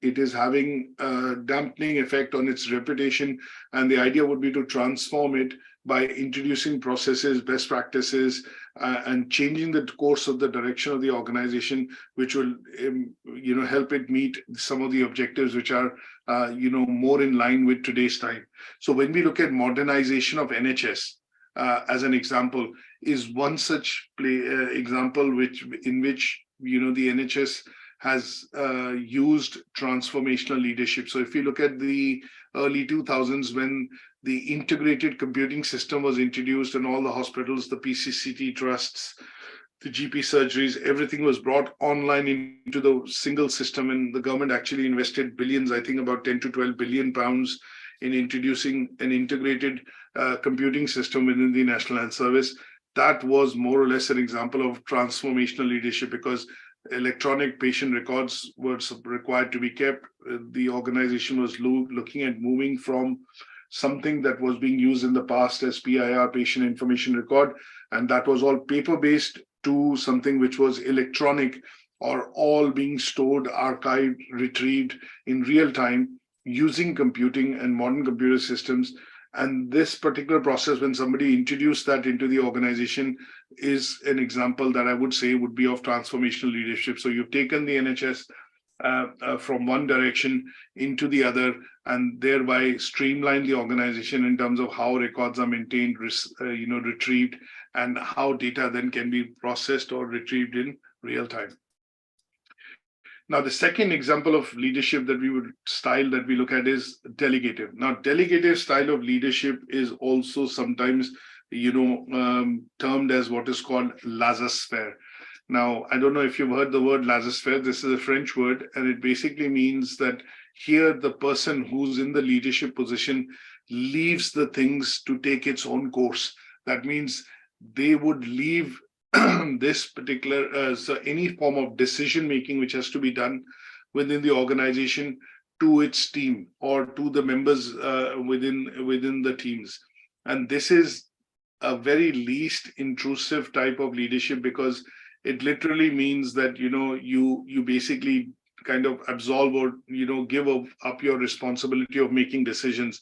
it is having a dampening effect on its reputation. And the idea would be to transform it by introducing processes, best practices, and changing the course of the direction of the organization, which will, help it meet some of the objectives which are, more in line with today's time. So when we look at modernization of NHS, as an example, is one such example in which the NHS has used transformational leadership. So if you look at the early 2000s, when the integrated computing system was introduced and all the hospitals, the PCCT trusts, the GP surgeries, everything was brought online into the single system, and the government actually invested billions, I think about 10 to 12 billion pounds in introducing an integrated computing system within the National Health Service. That was more or less an example of transformational leadership because electronic patient records were required to be kept. The organization was looking at moving from something that was being used in the past as PIR, patient information record, and that was all paper-based, to something which was electronic, or all being stored, archived, retrieved in real time using computing and modern computer systems. And this particular process, when somebody introduced that into the organization, is an example that I would say would be of transformational leadership. So you've taken the NHS from one direction into the other, and thereby streamline the organization in terms of how records are maintained, retrieved, and how data then can be processed or retrieved in real time. Now, the second example of leadership that we look at is delegative. Now, delegative style of leadership is also sometimes, termed as what is called laissez-faire. Now, I don't know if you've heard the word laissez-faire. This is a French word, and it basically means that here the person who's in the leadership position leaves the things to take its own course. That means they would leave this particular, so any form of decision making which has to be done within the organization to its team or to the members within the teams. And this is a very least intrusive type of leadership, because it literally means that you basically kind of absolve or give up your responsibility of making decisions,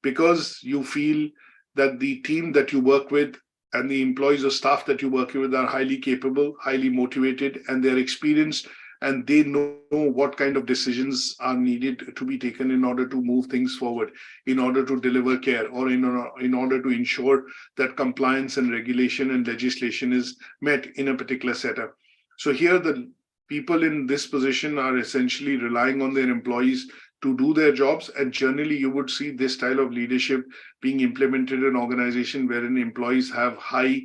because you feel that the team that you work with and the employees or staff that you work with are highly capable, highly motivated, and they're experienced, and they know what kind of decisions are needed to be taken in order to move things forward, in order to deliver care, or in order to ensure that compliance and regulation and legislation is met in a particular setup. So here the people in this position are essentially relying on their employees to do their jobs, and generally you would see this style of leadership being implemented in an organization wherein employees have high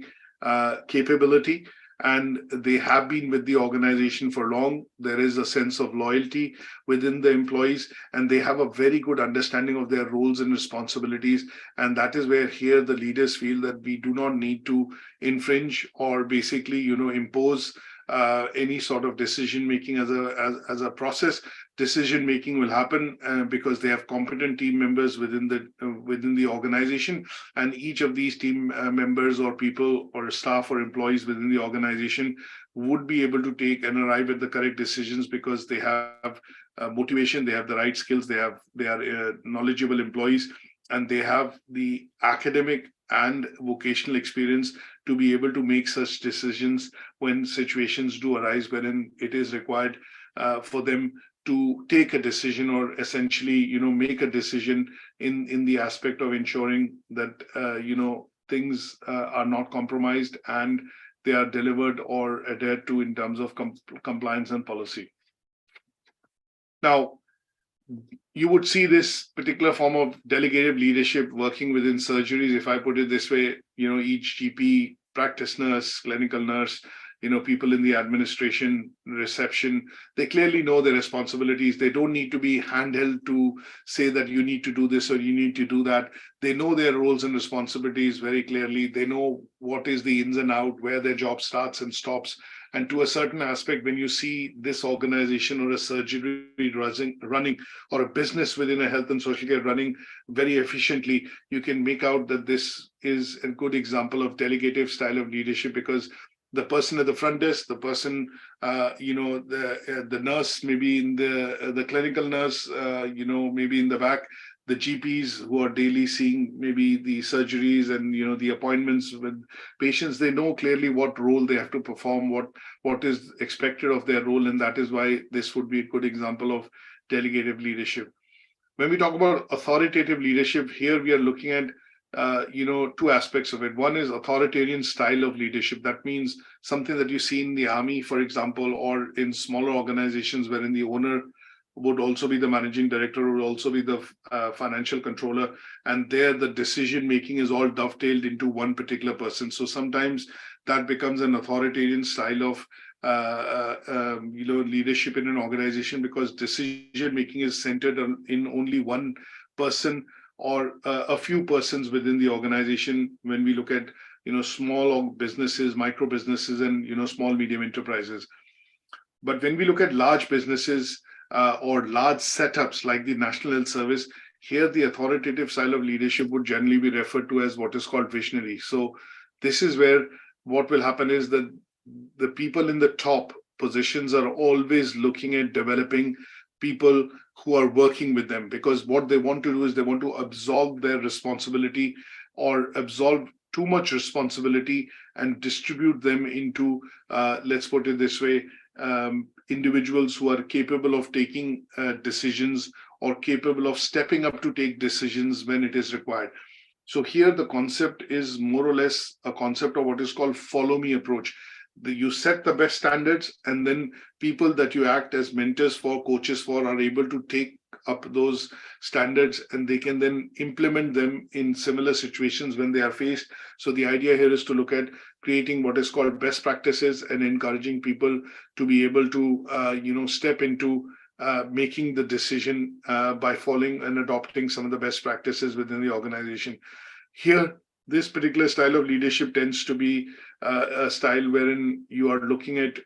capability and they have been with the organization for long. There is a sense of loyalty within the employees, and they have a very good understanding of their roles and responsibilities. And that is where here the leaders feel that we do not need to infringe or basically impose any sort of decision making as a process. Decision making will happen because they have competent team members within the organization, and each of these team members or people or staff or employees within the organization would be able to take and arrive at the correct decisions because they have motivation, they have the right skills, they are knowledgeable employees, and they have the academic and vocational experience to be able to make such decisions when situations do arise wherein it is required for them to take a decision or essentially, make a decision in the aspect of ensuring that, things are not compromised and they are delivered or adhered to in terms of compliance and policy. Now, you would see this particular form of delegative leadership working within surgeries. If I put it this way, each GP, practice nurse, clinical nurse, people in the administration, reception, they clearly know their responsibilities. They don't need to be handheld to say that you need to do this or you need to do that. They know their roles and responsibilities very clearly. They know what is the ins and out, where their job starts and stops. And to a certain aspect, when you see this organization or a surgery running or a business within a health and social care running very efficiently, you can make out that this is a good example of delegative style of leadership, because the person at the front desk, the person, the nurse, maybe in the clinical nurse, maybe in the back, the GPs who are daily seeing maybe the surgeries and the appointments with patients, they know clearly what role they have to perform, what is expected of their role, and that is why this would be a good example of delegative leadership. When we talk about authoritative leadership, here we are looking at two aspects of it. One is authoritarian style of leadership. That means something that you see in the army, for example, or in smaller organizations wherein the owner would also be the managing director, would also be the financial controller, and there the decision making is all dovetailed into one particular person. So sometimes that becomes an authoritarian style of leadership in an organization, because decision making is centered in only one person or a few persons within the organization. When we look at small businesses, micro businesses, and small medium enterprises. But when we look at large businesses or large setups like the National Health Service, here the authoritative style of leadership would generally be referred to as what is called visionary. So this is where what will happen is that the people in the top positions are always looking at developing people who are working with them, because what they want to do is they want to absolve their responsibility or absolve too much responsibility and distribute them into, let's put it this way, individuals who are capable of taking decisions or capable of stepping up to take decisions when it is required. So here the concept is more or less a concept of what is called follow me approach. You set the best standards, and then people that you act as mentors for, coaches for, are able to take up those standards, and they can then implement them in similar situations when they are faced. So the idea here is to look at creating what is called best practices and encouraging people to be able to step into making the decision by following and adopting some of the best practices within the organization. Here, this particular style of leadership tends to be a style wherein you are looking at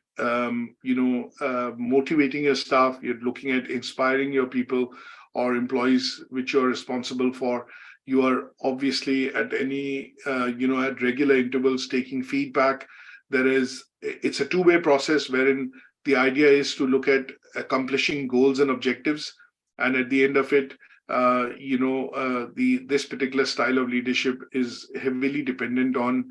motivating your staff, you're looking at inspiring your people or employees which you're responsible for. You are obviously at at regular intervals taking feedback. It's a two-way process wherein the idea is to look at accomplishing goals and objectives, and at the end of it, this particular style of leadership is heavily dependent on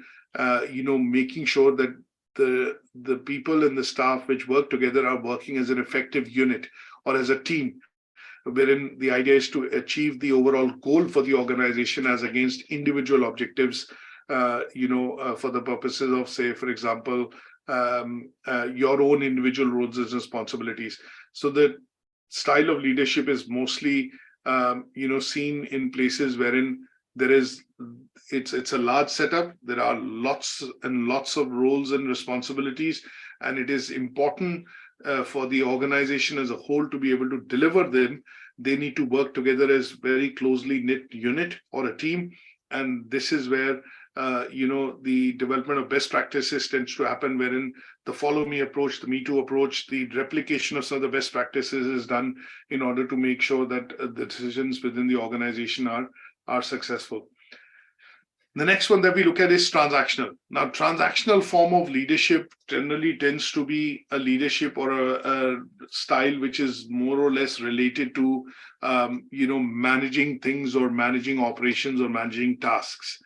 making sure that the people and the staff which work together are working as an effective unit or as a team, wherein the idea is to achieve the overall goal for the organization as against individual objectives, for the purposes of, say, for example, your own individual roles and responsibilities. So the style of leadership is mostly seen in places wherein it's a large setup. There are lots and lots of roles and responsibilities, and it is important for the organization as a whole to be able to deliver them. They need to work together as very closely knit unit or a team, and this is where the development of best practices tends to happen, wherein the follow me approach, the me too approach, the replication of some of the best practices is done in order to make sure that the decisions within the organization are successful. The next one that we look at is transactional. Now, transactional form of leadership generally tends to be a leadership or a style which is more or less related to, managing things or managing operations or managing tasks.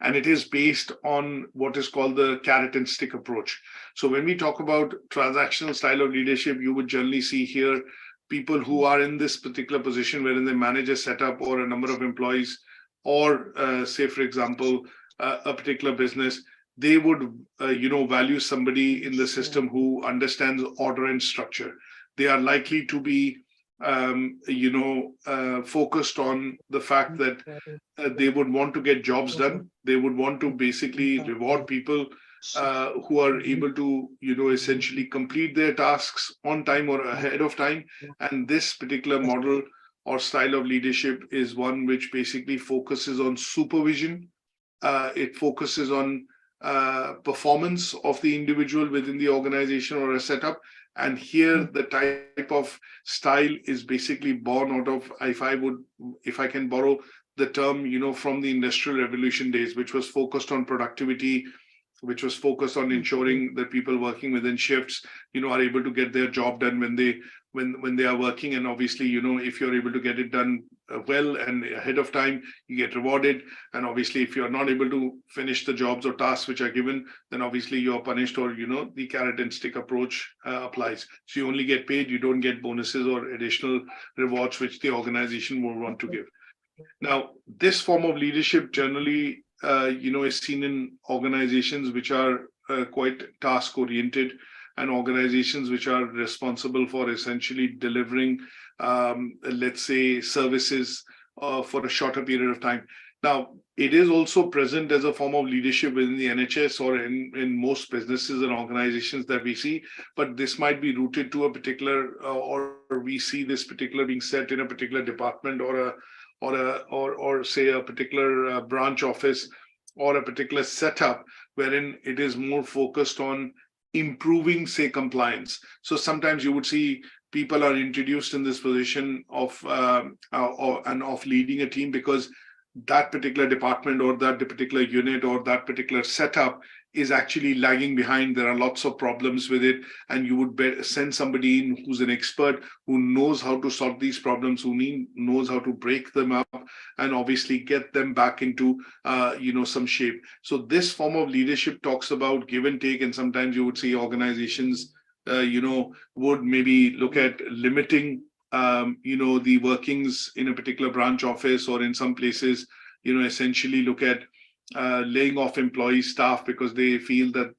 And it is based on what is called the carrot and stick approach. So when we talk about transactional style of leadership, you would generally see here people who are in this particular position wherein they manage a setup or a number of employees, or say, for example, a particular business, they would, value somebody in the system who understands order and structure. They are likely to be, focused on the fact that they would want to get jobs done. They would want to basically reward people who are able to, essentially complete their tasks on time or ahead of time. And this particular model or style of leadership is one which basically focuses on supervision. It focuses on performance of the individual within the organization or a setup. And here the type of style is basically born out of, if I can borrow the term, from the Industrial Revolution days, which was focused on productivity, which was focused on ensuring that people working within shifts, are able to get their job done when they are working. And obviously, if you're able to get it done well and ahead of time, you get rewarded. And obviously, if you're not able to finish the jobs or tasks which are given, then obviously you're punished, or, the carrot and stick approach applies. So you only get paid, you don't get bonuses or additional rewards, which the organization will want to give. Now, this form of leadership generally, is seen in organizations which are quite task-oriented, and organizations which are responsible for essentially delivering, let's say, services for a shorter period of time. Now, it is also present as a form of leadership within the NHS or in most businesses and organizations that we see, but this might be rooted to a particular, or we see this particular being set in a particular department or say a particular branch office or a particular setup, wherein it is more focused on improving, say, compliance. So sometimes you would see people are introduced in this position of leading a team because that particular department or that particular unit or that particular setup is actually lagging behind. There are lots of problems with it, and you would send somebody in who's an expert, who knows how to solve these problems, who knows how to break them up, and obviously get them back into some shape. So this form of leadership talks about give and take, and sometimes you would see organizations would maybe look at limiting the workings in a particular branch office, or in some places essentially look at laying off employee staff because they feel that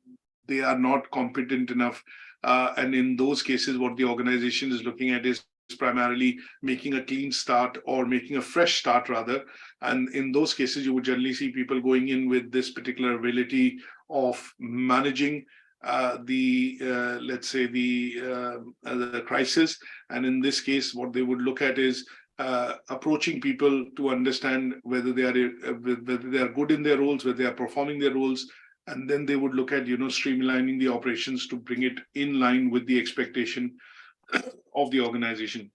they are not competent enough. And in those cases, what the organization is looking at is primarily making a clean start, or making a fresh start rather. And in those cases, you would generally see people going in with this particular ability of managing let's say the crisis. And in this case, what they would look at is approaching people to understand whether they are good in their roles, whether they are performing their roles, and then they would look at streamlining the operations to bring it in line with the expectation of the organization.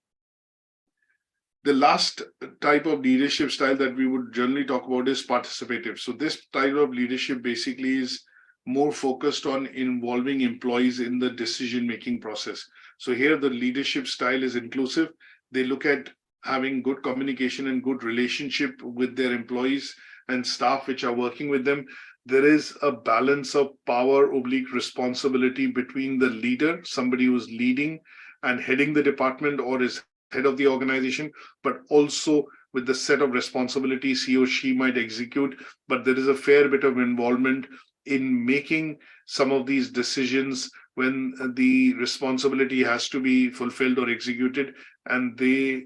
The last type of leadership style that we would generally talk about is participative. So this type of leadership basically is more focused on involving employees in the decision-making process. So here the leadership style is inclusive. They look at having good communication and good relationship with their employees and staff which are working with them. There is a balance of power/responsibility between the leader, somebody who's leading and heading the department or is head of the organization, but also with the set of responsibilities he or she might execute. But there is a fair bit of involvement in making some of these decisions when the responsibility has to be fulfilled or executed, and they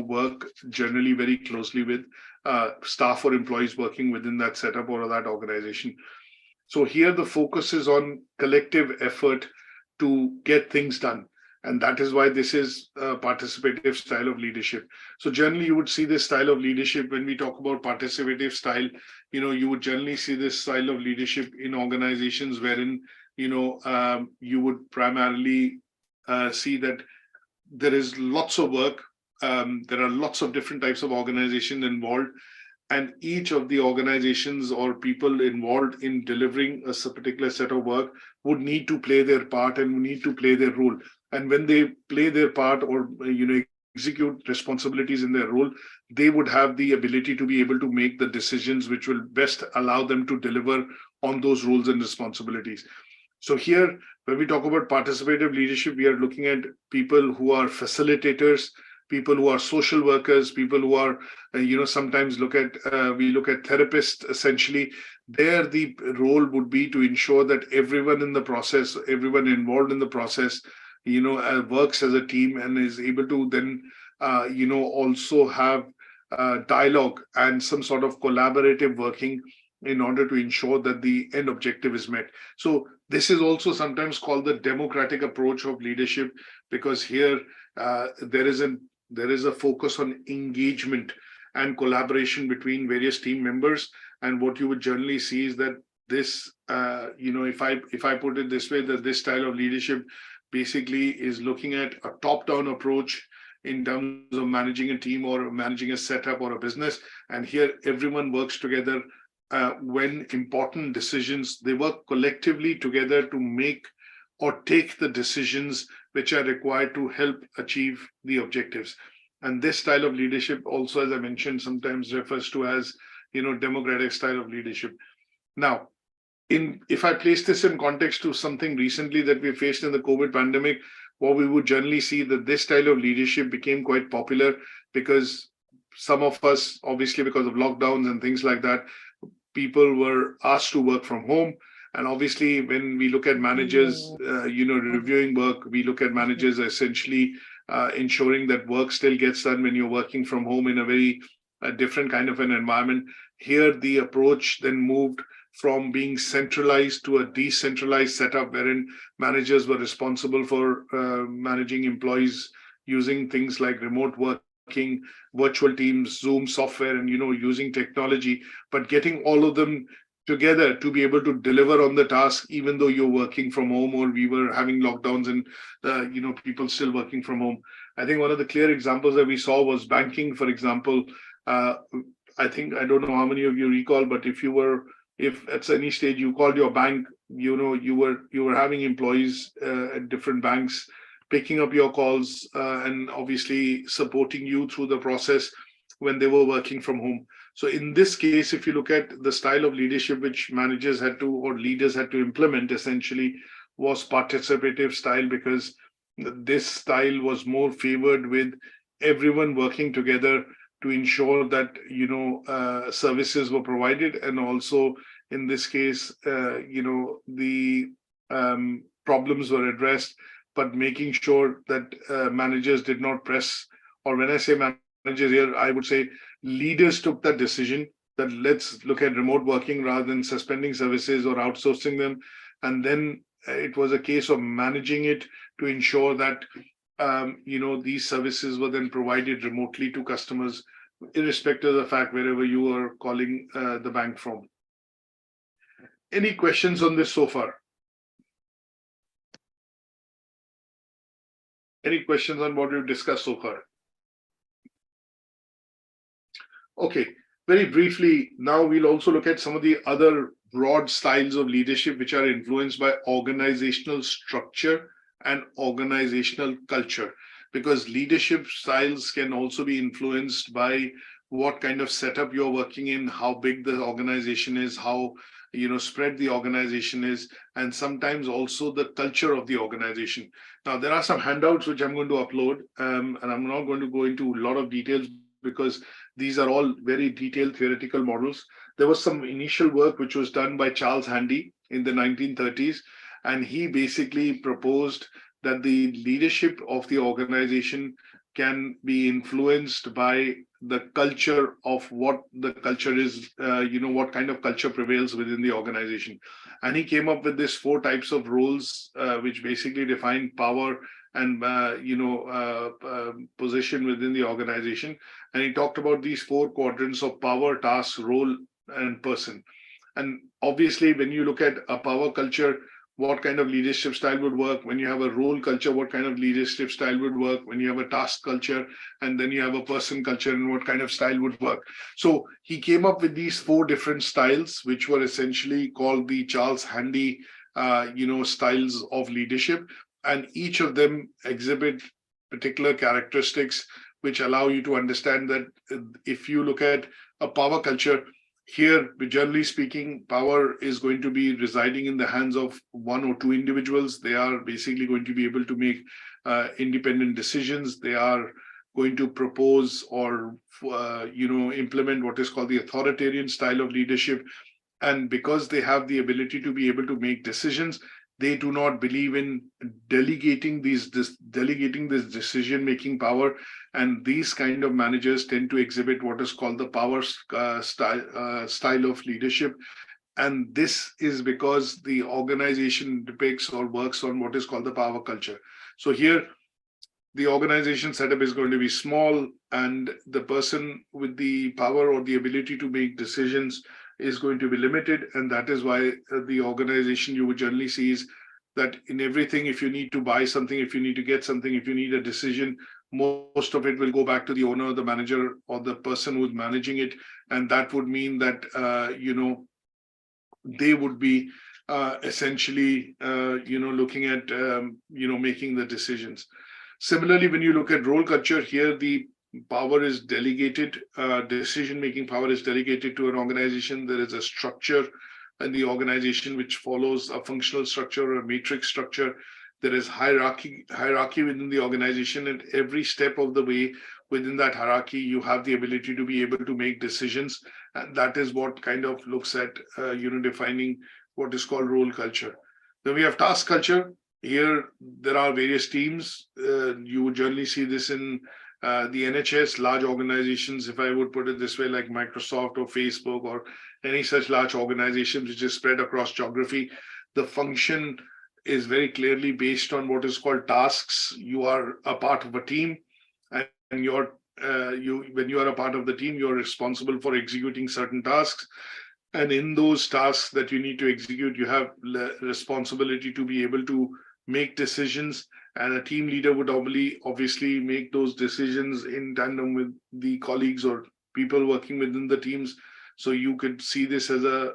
work generally very closely with staff or employees working within that setup or that organization. So here the focus is on collective effort to get things done. And that is why this is a participative style of leadership. So generally, you would see this style of leadership when we talk about participative style. You would generally see this style of leadership in organizations wherein, you would primarily see that there is lots of work. There are lots of different types of organizations involved, and each of the organizations or people involved in delivering a particular set of work would need to play their part and need to play their role. And when they play their part or execute responsibilities in their role, they would have the ability to be able to make the decisions which will best allow them to deliver on those roles and responsibilities. So here, when we talk about participative leadership, we are looking at people who are facilitators, people who are social workers, people who are, sometimes we look at therapists. Essentially, there the role would be to ensure that everyone in the process, everyone involved in the process, works as a team and is able to then, also have dialogue and some sort of collaborative working in order to ensure that the end objective is met. So this is also sometimes called the democratic approach of leadership, because here there is a focus on engagement and collaboration between various team members. And what you would generally see is that this, if I put it this way, that this style of leadership basically is looking at a top-down approach in terms of managing a team or managing a setup or a business. And here everyone works together when important decisions, they work collectively together to make or take the decisions which are required to help achieve the objectives. And this style of leadership also, as I mentioned, sometimes refers to as, democratic style of leadership. Now, if I place this in context to something recently that we faced in the COVID pandemic, what we would generally see that this style of leadership became quite popular because some of us, obviously because of lockdowns and things like that, people were asked to work from home. And obviously, when we look at managers, reviewing work, we look at managers essentially ensuring that work still gets done when you're working from home in a very different kind of an environment. Here, the approach then moved from being centralized to a decentralized setup, wherein managers were responsible for managing employees using things like remote working, virtual teams, Zoom software, and using technology, but getting all of them together to be able to deliver on the task, even though you're working from home or we were having lockdowns and people still working from home. I think one of the clear examples that we saw was banking, for example. I don't know how many of you recall, but if at any stage you called your bank, you were having employees at different banks picking up your calls and obviously supporting you through the process when they were working from home. So in this case, if you look at the style of leadership which managers had to or leaders had to implement, essentially was participative style, because this style was more favored with everyone working together to ensure that services were provided, and also in this case the problems were addressed, but making sure that managers did not press, or when I say managers here, I would say leaders took that decision that let's look at remote working rather than suspending services or outsourcing them. And then it was a case of managing it to ensure that these services were then provided remotely to customers, irrespective of the fact wherever you are calling the bank from. Any questions on this so far? Any questions on what we've discussed so far? Okay, very briefly, now we'll also look at some of the other broad styles of leadership which are influenced by organizational structure and organizational culture, because leadership styles can also be influenced by what kind of setup you're working in, how big the organization is, how spread the organization is, and sometimes also the culture of the organization. Now, there are some handouts which I'm going to upload, and I'm not going to go into a lot of details because these are all very detailed theoretical models. There was some initial work which was done by Charles Handy in the 1930s, and he basically proposed that the leadership of the organization can be influenced by the culture of what the culture is, what kind of culture prevails within the organization. And he came up with this 4 types of roles, which basically define power and position within the organization. And he talked about these 4 quadrants of power, task, role, and person. And obviously, when you look at a power culture, what kind of leadership style would work? When you have a role culture, what kind of leadership style would work? When you have a task culture, and then you have a person culture, and what kind of style would work? So he came up with these 4 different styles, which were essentially called the Charles Handy, styles of leadership. And each of them exhibit particular characteristics which allow you to understand that if you look at a power culture, here, generally speaking, power is going to be residing in the hands of 1 or 2 individuals. They are basically going to be able to make independent decisions. They are going to propose or implement what is called the authoritarian style of leadership. And because they have the ability to be able to make decisions, they do not believe in delegating this decision-making power. And these kind of managers tend to exhibit what is called the power style of leadership. And this is because the organization depicts or works on what is called the power culture. So here, the organization setup is going to be small, and the person with the power or the ability to make decisions is going to be limited. And that is why the organization you would generally see is that in everything, if you need to buy something, if you need to get something, if you need a decision, most of it will go back to the owner, the manager, or the person who's managing it. And that would mean that, they would be essentially, looking at, making the decisions. Similarly, when you look at role culture, here the power is delegated, decision-making power is delegated to an organization. There is a structure in the organization which follows a functional structure or a matrix structure. There is hierarchy within the organization, and every step of the way within that hierarchy, you have the ability to be able to make decisions. And that is what kind of looks at, defining what is called role culture. Then we have task culture. Here, there are various teams. You would generally see this in the NHS, large organizations, if I would put it this way, like Microsoft or Facebook or any such large organizations which is spread across geography. The function is very clearly based on what is called tasks. You are a part of a team, and when you are a part of the team, you're responsible for executing certain tasks. And in those tasks that you need to execute, you have responsibility to be able to make decisions. And a team leader would obviously make those decisions in tandem with the colleagues or people working within the teams. So you could see this as a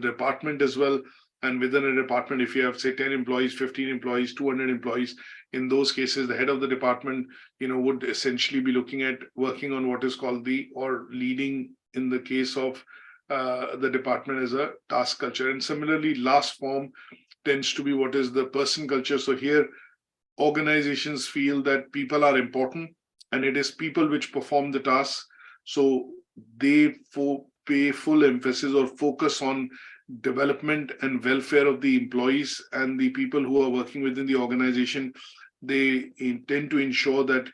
department as well. And within a department, if you have, say, 10 employees, 15 employees, 200 employees, in those cases, the head of the department, would essentially be looking at working on what is called or leading, in the case of the department, as a task culture. And similarly, last form tends to be what is the person culture. So here, organizations feel that people are important, and it is people which perform the tasks. So they pay full emphasis or focus on development and welfare of the employees and the people who are working within the organization. They intend to ensure that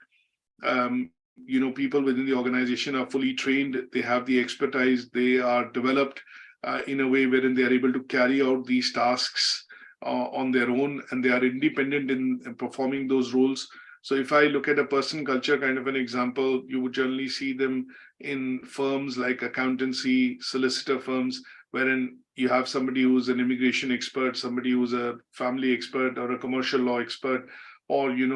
people within the organization are fully trained, they have the expertise, they are developed in a way wherein they are able to carry out these tasks on their own, and they are independent in performing those roles. So if I look at a person culture kind of an example, you would generally see them in firms like accountancy, solicitor firms, wherein you have somebody who's an immigration expert, somebody who's a family expert or a commercial law expert, or any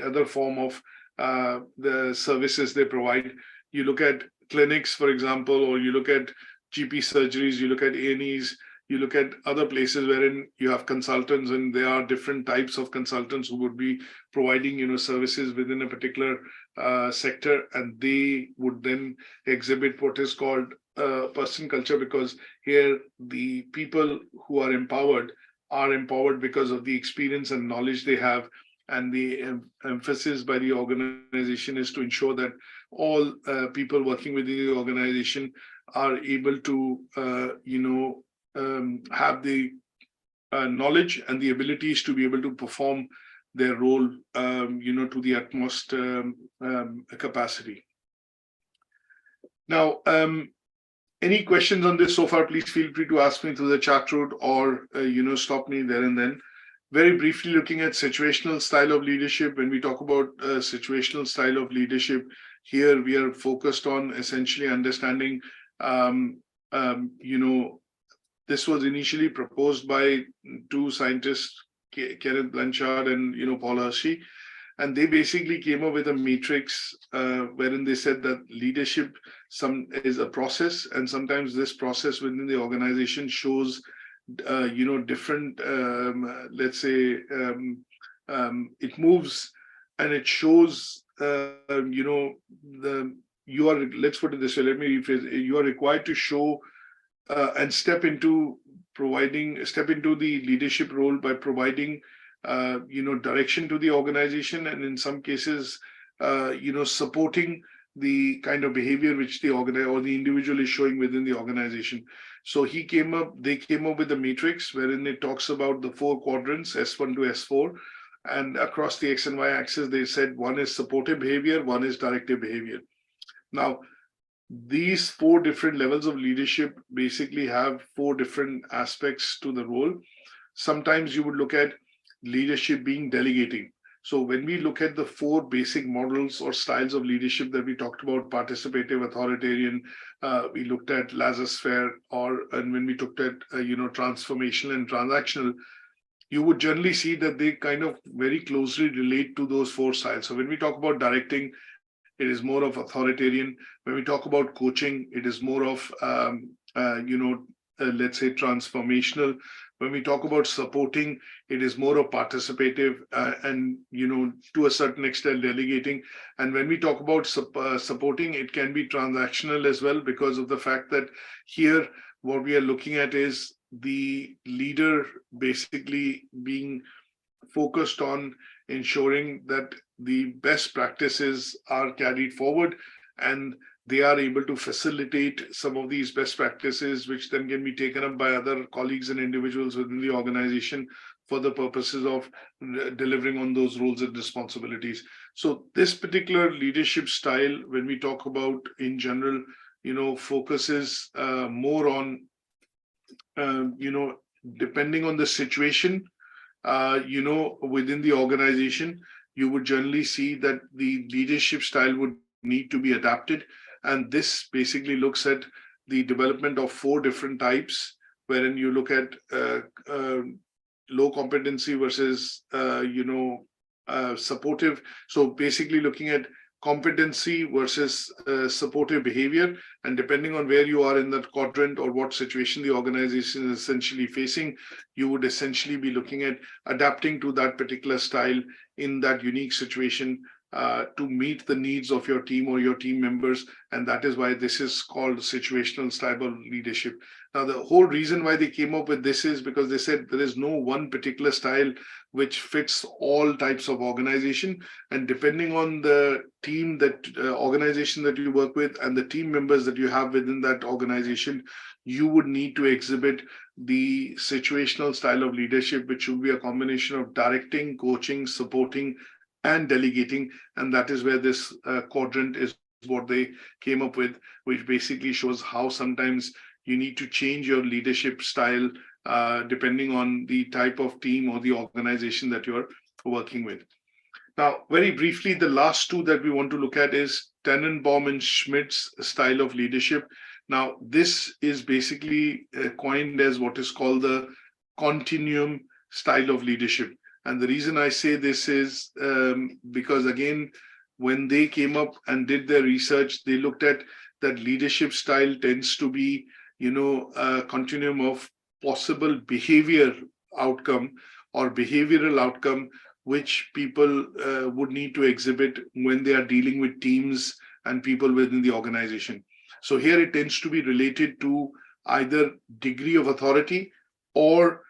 other form of the services they provide. You look at clinics, for example, or you look at GP surgeries, you look at A&Es, you look at other places wherein you have consultants, and there are different types of consultants who would be providing, services within a particular sector, and they would then exhibit what is called person culture, because here the people who are empowered because of the experience and knowledge they have, and the emphasis by the organization is to ensure that all people working within the organization are able to, have the knowledge and the abilities to be able to perform their role, to the utmost capacity. Now, any questions on this so far, please feel free to ask me through the chat route, or, stop me there and then. Very briefly looking at situational style of leadership. When we talk about situational style of leadership, here we are focused on essentially understanding, this was initially proposed by two scientists, Kenneth Blanchard and Paul Hershey, and they basically came up with a matrix wherein they said that leadership is a process, and sometimes this process within the organization shows different, let's say, it moves and it shows, let's put it this way, let me rephrase, you are required to show and step into the leadership role by providing, direction to the organization, and in some cases, supporting the kind of behavior which the individual is showing within the organization. So they came up with a matrix wherein it talks about the 4 quadrants, S1 to S4, and across the X and Y axis, they said one is supportive behavior, one is directive behavior. Now, these 4 different levels of leadership basically have 4 different aspects to the role. Sometimes you would look at leadership being delegating. So when we look at the 4 basic models or styles of leadership that we talked about, participative, authoritarian, we looked at laissez-faire, and when we looked at transformational and transactional, you would generally see that they kind of very closely relate to those 4 styles. So when we talk about directing, it is more of authoritarian. When we talk about coaching, it is more of let's say transformational. When we talk about supporting, it is more of participative and to a certain extent delegating. And when we talk about supporting, it can be transactional as well, because of the fact that here what we are looking at is the leader basically being focused on ensuring that the best practices are carried forward, and they are able to facilitate some of these best practices, which then can be taken up by other colleagues and individuals within the organization for the purposes of delivering on those roles and responsibilities. So this particular leadership style, when we talk about in general, focuses more on, depending on the situation, within the organization, you would generally see that the leadership style would need to be adapted. And this basically looks at the development of 4 different types, wherein you look at low competency versus, supportive. So basically looking at competency versus supportive behavior. And depending on where you are in that quadrant or what situation the organization is essentially facing, you would essentially be looking at adapting to that particular style in that unique situation to meet the needs of your team or your team members. And that is why this is called situational style of leadership. Now, the whole reason why they came up with this is because they said there is no one particular style which fits all types of organization. And depending on the team organization that you work with and the team members that you have within that organization, you would need to exhibit the situational style of leadership, which will be a combination of directing, coaching, supporting, and delegating. And that is where this quadrant is what they came up with, which basically shows how sometimes you need to change your leadership style depending on the type of team or the organization that you're working with. Now, very briefly, the last 2 that we want to look at is Tannenbaum and Schmidt's style of leadership. Now, this is basically coined as what is called the continuum style of leadership. And the reason I say this is because, again, when they came up and did their research, they looked at that leadership style tends to be, a continuum of possible behavior outcome or behavioral outcome, which people would need to exhibit when they are dealing with teams and people within the organization. So here it tends to be related to either degree of authority or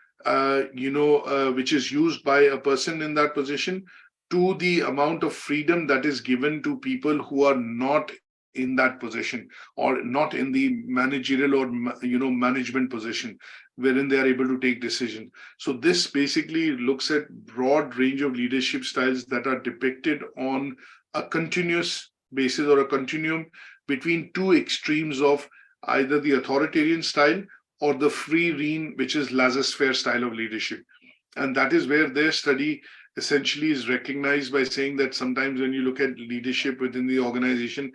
which is used by a person in that position, to the amount of freedom that is given to people who are not in that position or not in the managerial or management position, wherein they are able to take decisions. So this basically looks at broad range of leadership styles that are depicted on a continuous basis or a continuum between 2 extremes of either the authoritarian style or the free rein, which is laissez-faire style of leadership. And that is where their study essentially is recognized by saying that sometimes when you look at leadership within the organization,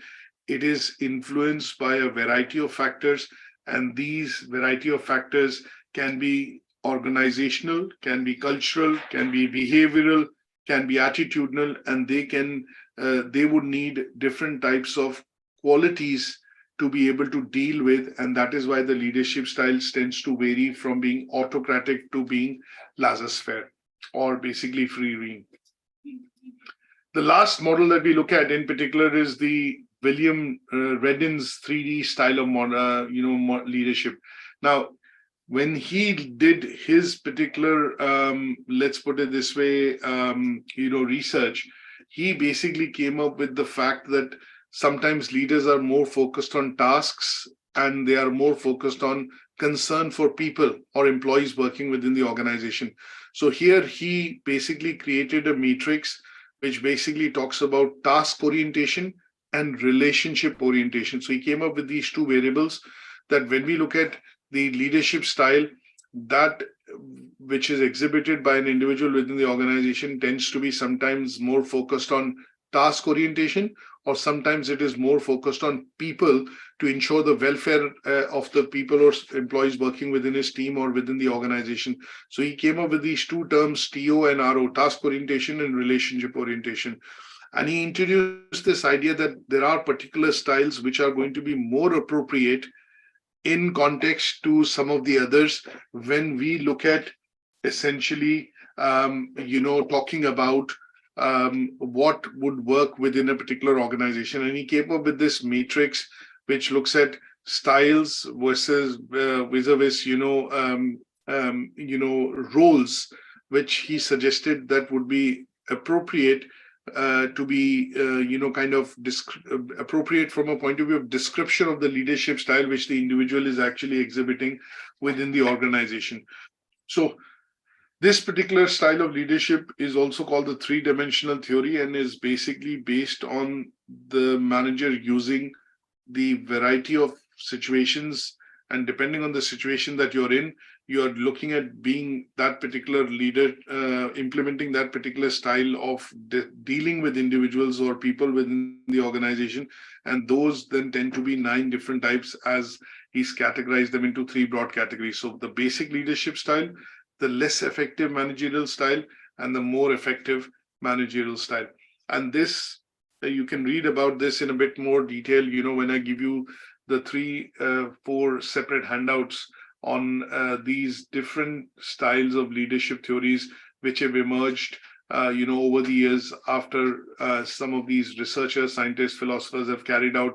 it is influenced by a variety of factors. And these variety of factors can be organizational, can be cultural, can be behavioral, can be attitudinal, and they would need different types of qualities to be able to deal with. And that is why the leadership styles tends to vary from being autocratic to being laissez-faire, or basically free-rein. The last model that we look at in particular is the William Reddin's 3D style of leadership. Now, when he did his particular, let's put it this way, research, he basically came up with the fact that sometimes leaders are more focused on tasks and they are more focused on concern for people or employees working within the organization. So here he basically created a matrix which basically talks about task orientation and relationship orientation. So he came up with these two variables that when we look at the leadership style, that which is exhibited by an individual within the organization tends to be sometimes more focused on task orientation, or sometimes it is more focused on people to ensure the welfare of the people or employees working within his team or within the organization. So he came up with these two terms, TO and RO, task orientation and relationship orientation. And he introduced this idea that there are particular styles which are going to be more appropriate in context to some of the others when we look at essentially, talking about what would work within a particular organization. And he came up with this matrix which looks at styles versus vis-a-vis, roles, which he suggested that would be appropriate to be, appropriate from a point of view of description of the leadership style which the individual is actually exhibiting within the organization. So this particular style of leadership is also called the three-dimensional theory and is basically based on the manager using the variety of situations, and depending on the situation that you're in, you're looking at being that particular leader, implementing that particular style of dealing with individuals or people within the organization. And those then tend to be 9 different types, as he's categorized them into 3 broad categories. So the basic leadership style, the less effective managerial style, and the more effective managerial style. And this, you can read about this in a bit more detail, when I give you the 3-4 separate handouts on these different styles of leadership theories, which have emerged, over the years after some of these researchers, scientists, philosophers have carried out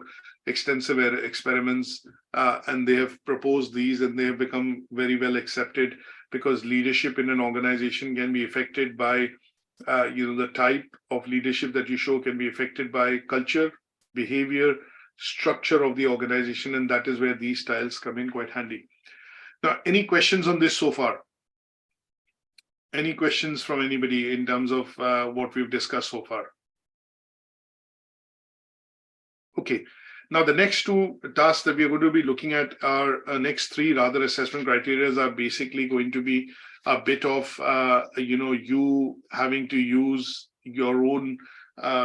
extensive experiments, and they have proposed these, and they have become very well accepted, because leadership in an organization can be affected by, the type of leadership that you show can be affected by culture, behavior, structure of the organization, and that is where these styles come in quite handy. Now, any questions on this so far? Any questions from anybody in terms of what we've discussed so far? Okay. Now, the next 2 tasks that we're going to be looking at are next 3 rather assessment criteria are basically going to be a bit of, you having to use your own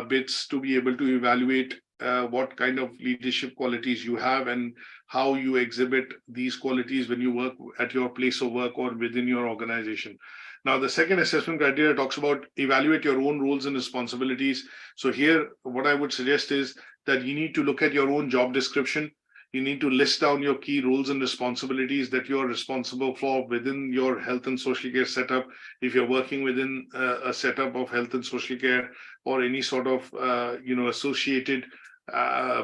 bits to be able to evaluate what kind of leadership qualities you have and how you exhibit these qualities when you work at your place of work or within your organization. Now, the second assessment criteria talks about evaluate your own roles and responsibilities. So here, what I would suggest is that you need to look at your own job description. You need to list down your key roles and responsibilities that you're responsible for within your health and social care setup. If you're working within a setup of health and social care or any sort of, associated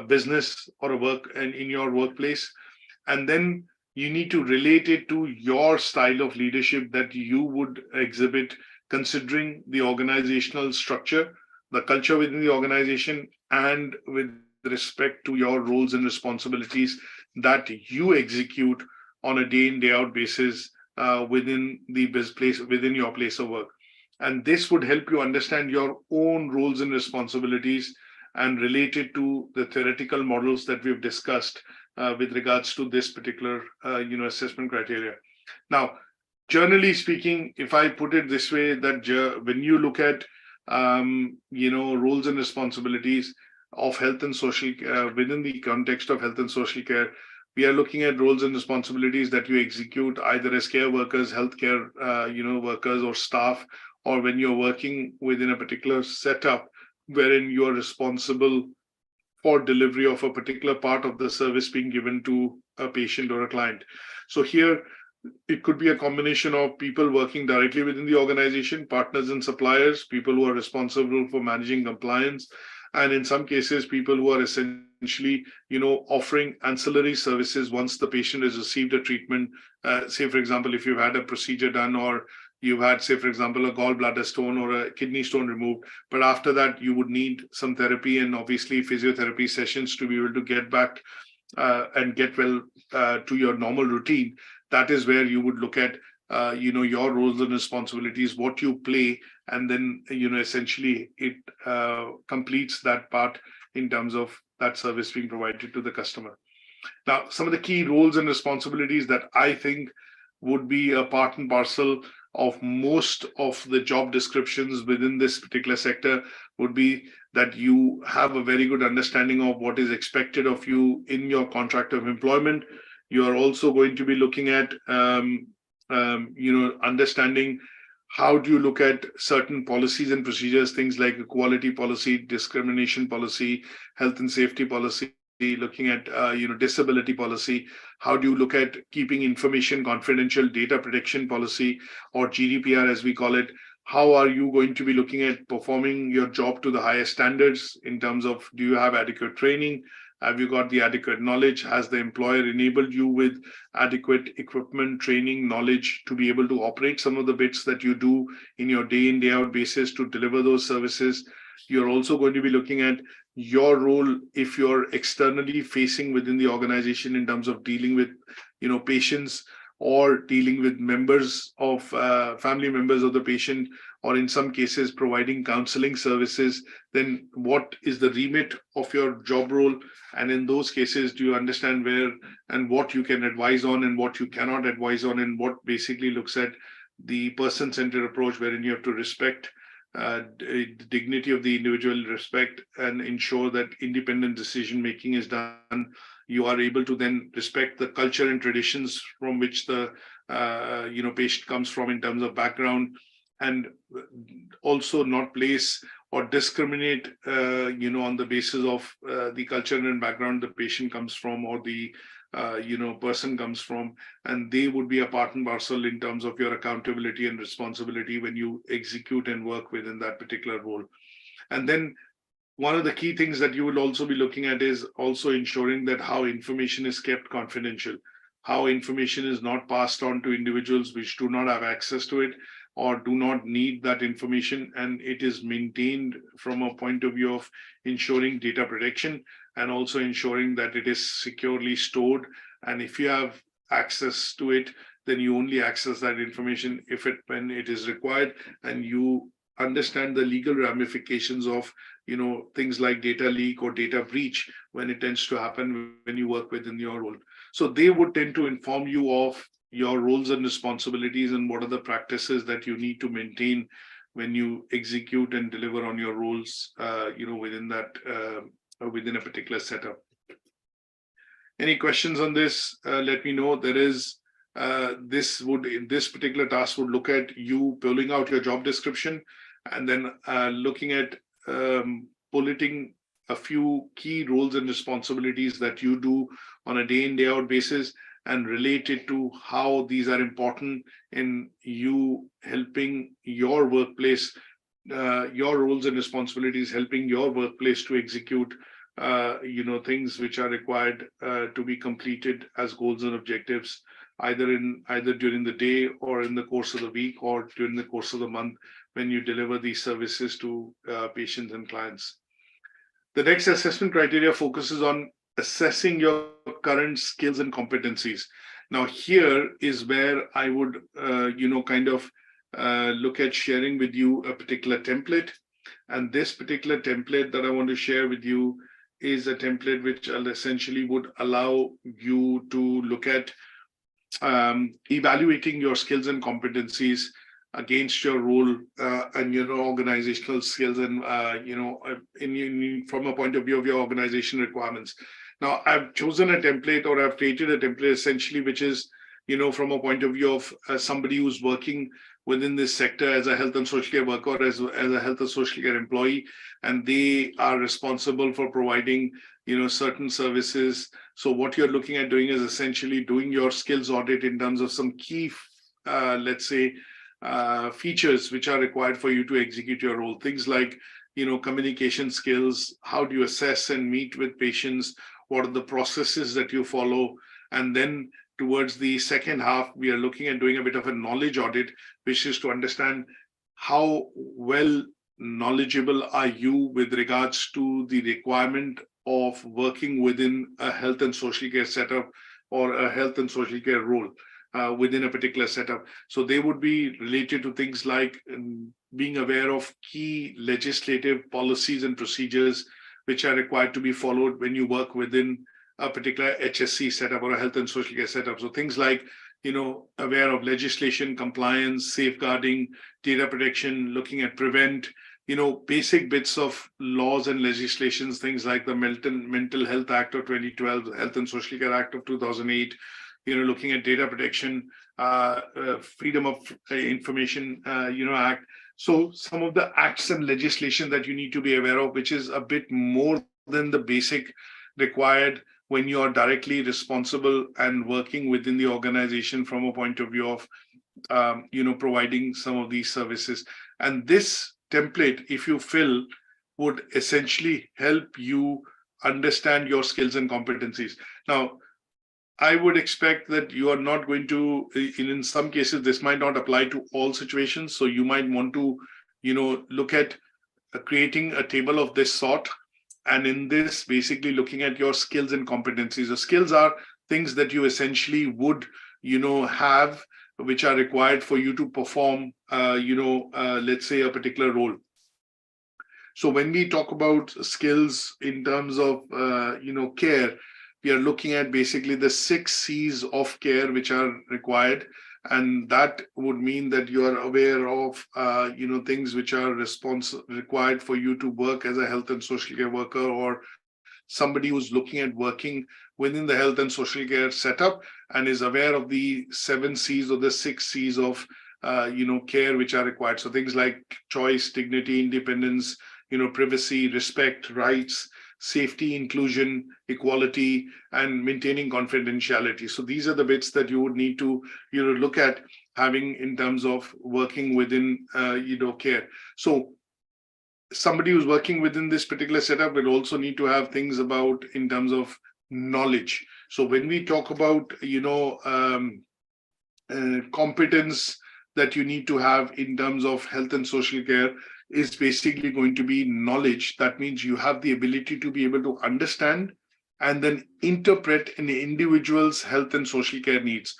business or a work and in your workplace. And then you need to relate it to your style of leadership that you would exhibit, considering the organizational structure, the culture within the organization, and with respect to your roles and responsibilities that you execute on a day in, day out basis within the place, within your place of work. And this would help you understand your own roles and responsibilities and relate it to the theoretical models that we've discussed with regards to this particular assessment criteria. Now, generally speaking, if I put it this way, that when you look at roles and responsibilities of health and social within the context of health and social care, we are looking at roles and responsibilities that you execute either as care workers, healthcare workers or staff, or when you're working within a particular setup wherein you're responsible for delivery of a particular part of the service being given to a patient or a client. So here, it could be a combination of people working directly within the organization, partners and suppliers, people who are responsible for managing compliance, and in some cases, people who are essentially, offering ancillary services once the patient has received a treatment. Say, for example, if you've had a procedure done, or you've had, say, for example, a gallbladder stone or a kidney stone removed, but after that, you would need some therapy and obviously physiotherapy sessions to be able to get back and get well to your normal routine. That is where you would look at, your roles and responsibilities, what you play, and then, essentially it completes that part in terms of that service being provided to the customer. Now, some of the key roles and responsibilities that I think would be a part and parcel of most of the job descriptions within this particular sector would be that you have a very good understanding of what is expected of you in your contract of employment. You are also going to be looking at, understanding how do you look at certain policies and procedures, things like equality policy, discrimination policy, health and safety policy, looking at, disability policy. How do you look at keeping information confidential, data protection policy, or GDPR as we call it? How are you going to be looking at performing your job to the highest standards in terms of, do you have adequate training? Have you got the adequate knowledge? Has the employer enabled you with adequate equipment, training, knowledge to be able to operate some of the bits that you do in your day in, day out basis to deliver those services? You're also going to be looking at your role if you're externally facing within the organization in terms of dealing with, patients, or dealing with members of family members of the patient, or in some cases providing counseling services. Then what is the remit of your job role? And in those cases, do you understand where and what you can advise on and what you cannot advise on, and what basically looks at the person-centered approach wherein you have to respect the dignity of the individual, respect and ensure that independent decision making is done. You are able to then respect the culture and traditions from which the patient comes from in terms of background, and also not place or discriminate on the basis of the culture and background the patient comes from, or the person comes from, and they would be a part and parcel in terms of your accountability and responsibility when you execute and work within that particular role. And then one of the key things that you will also be looking at is also ensuring that how information is kept confidential, how information is not passed on to individuals which do not have access to it or do not need that information, and it is maintained from a point of view of ensuring data protection and also ensuring that it is securely stored. And if you have access to it, then you only access that information when it is required, and you understand the legal ramifications of things like data leak or data breach when it tends to happen when you work within your role. So they would tend to inform you of your roles and responsibilities and what are the practices that you need to maintain when you execute and deliver on your roles within that within a particular setup. Any questions on this? Let me know. There is this particular task would look at you pulling out your job description and then looking at bulleting a few key roles and responsibilities that you do on a day in, day out basis, and relate it to how these are important in you helping your workplace, your roles and responsibilities, helping your workplace to execute things which are required to be completed as goals and objectives, either during the day or in the course of the week or during the course of the month when you deliver these services to patients and clients. The next assessment criteria focuses on assessing your current skills and competencies. Now, here is where I would, look at sharing with you a particular template. And this particular template that I want to share with you is a template which essentially would allow you to look at evaluating your skills and competencies against your role and your organizational skills and from a point of view of your organization requirements. Now, I've chosen a template, or I've created a template essentially, which is, from a point of view of somebody who's working within this sector as a health and social care worker, or as a health and social care employee, and they are responsible for providing, certain services. So what you're looking at doing is essentially doing your skills audit in terms of some key, let's say, features which are required for you to execute your role. Things like, communication skills, how do you assess and meet with patients, what are the processes that you follow, and then towards the second half, we are looking at doing a bit of a knowledge audit, which is to understand how well knowledgeable are you with regards to the requirement of working within a health and social care setup or a health and social care role within a particular setup. So they would be related to things like being aware of key legislative policies and procedures which are required to be followed when you work within a particular HSC setup or a health and social care setup. So things like, aware of legislation, compliance, safeguarding, data protection, looking at prevent, basic bits of laws and legislations, things like the Mental Health Act of 2012, the Health and Social Care Act of 2008, looking at data protection, Freedom of Information, Act. So some of the acts and legislation that you need to be aware of, which is a bit more than the basic required when you are directly responsible and working within the organization from a point of view of, providing some of these services. And this template, if you fill, would essentially help you understand your skills and competencies. Now, I would expect that you are not going to, in some cases, this might not apply to all situations. So you might want to, look at creating a table of this sort. And in this, basically looking at your skills and competencies. The skills are things that you essentially would, have, which are required for you to perform, let's say a particular role. So when we talk about skills in terms of, care, we are looking at basically the 6 C's of care which are required. And that would mean that you are aware of, things which are required for you to work as a health and social care worker, or somebody who's looking at working within the health and social care setup and is aware of the 7 C's or the 6 C's of, care which are required. So things like choice, dignity, independence, privacy, respect, rights, safety, inclusion, equality, and maintaining confidentiality. So these are the bits that you would need to, look at having in terms of working within, care. So somebody who's working within this particular setup will also need to have things about in terms of knowledge. So when we talk about, competence that you need to have in terms of health and social care, is basically going to be knowledge. That means you have the ability to be able to understand and then interpret an individual's health and social care needs.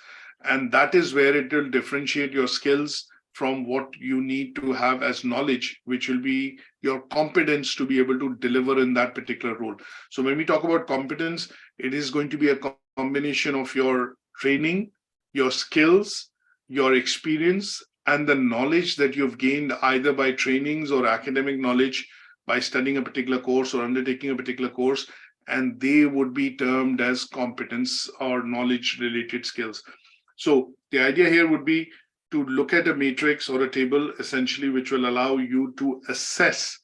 And that is where it will differentiate your skills from what you need to have as knowledge, which will be your competence to be able to deliver in that particular role. So when we talk about competence, it is going to be a combination of your training, your skills, your experience, and the knowledge that you've gained either by trainings or academic knowledge by studying a particular course or undertaking a particular course, and they would be termed as competence or knowledge related skills. So the idea here would be to look at a matrix or a table essentially, which will allow you to assess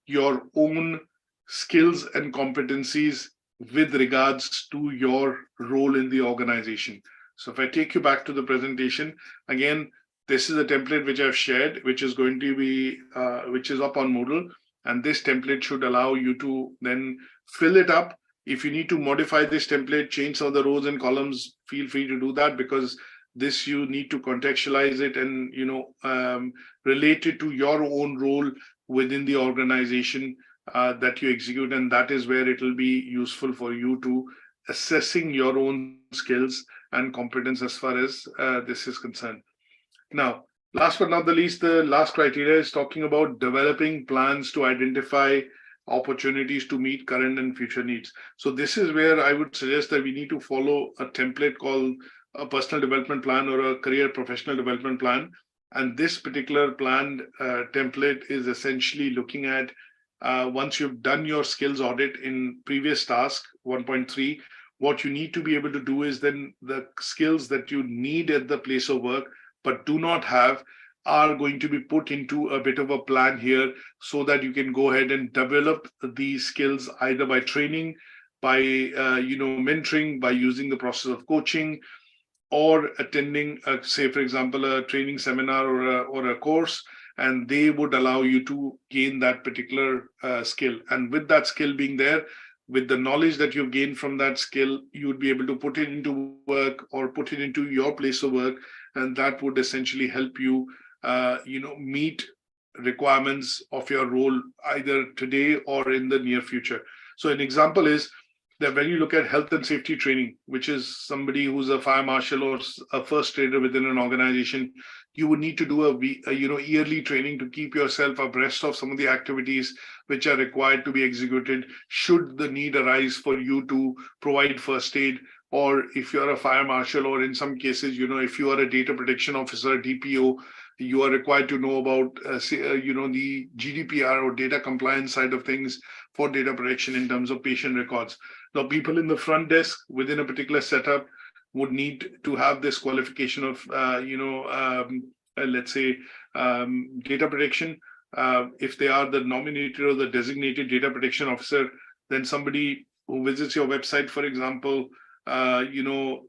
your own skills and competencies with regards to your role in the organization. So if I take you back to the presentation, again, this is a template which I've shared, which is going to be, which is up on Moodle. And this template should allow you to then fill it up. If you need to modify this template, change some of the rows and columns, feel free to do that, because this you need to contextualize it and, relate it to your own role within the organization that you execute. And that is where it will be useful for you to assessing your own skills and competence as far as this is concerned. Now, last but not the least, the last criteria is talking about developing plans to identify opportunities to meet current and future needs. So this is where I would suggest that we need to follow a template called a personal development plan or a career professional development plan. And this particular planned template is essentially looking at once you've done your skills audit in previous task 1.3, what you need to be able to do is then the skills that you need at the place of work but do not have are going to be put into a bit of a plan here so that you can go ahead and develop these skills either by training, by mentoring, by using the process of coaching, or attending, say, for example, a training seminar or a course, and they would allow you to gain that particular skill. And with that skill being there, with the knowledge that you've gained from that skill, you would be able to put it into work or put it into your place of work, and that would essentially help you, meet requirements of your role either today or in the near future. So an example is that when you look at health and safety training, which is somebody who's a fire marshal or a first aider within an organization, you would need to do a yearly training to keep yourself abreast of some of the activities which are required to be executed should the need arise for you to provide first aid, or if you're a fire marshal, or in some cases, if you are a data protection officer, DPO, you are required to know about the GDPR or data compliance side of things for data protection in terms of patient records. Now, people in the front desk within a particular setup would need to have this qualification of, let's say, data protection. If they are the nominated or the designated data protection officer, then somebody who visits your website, for example, your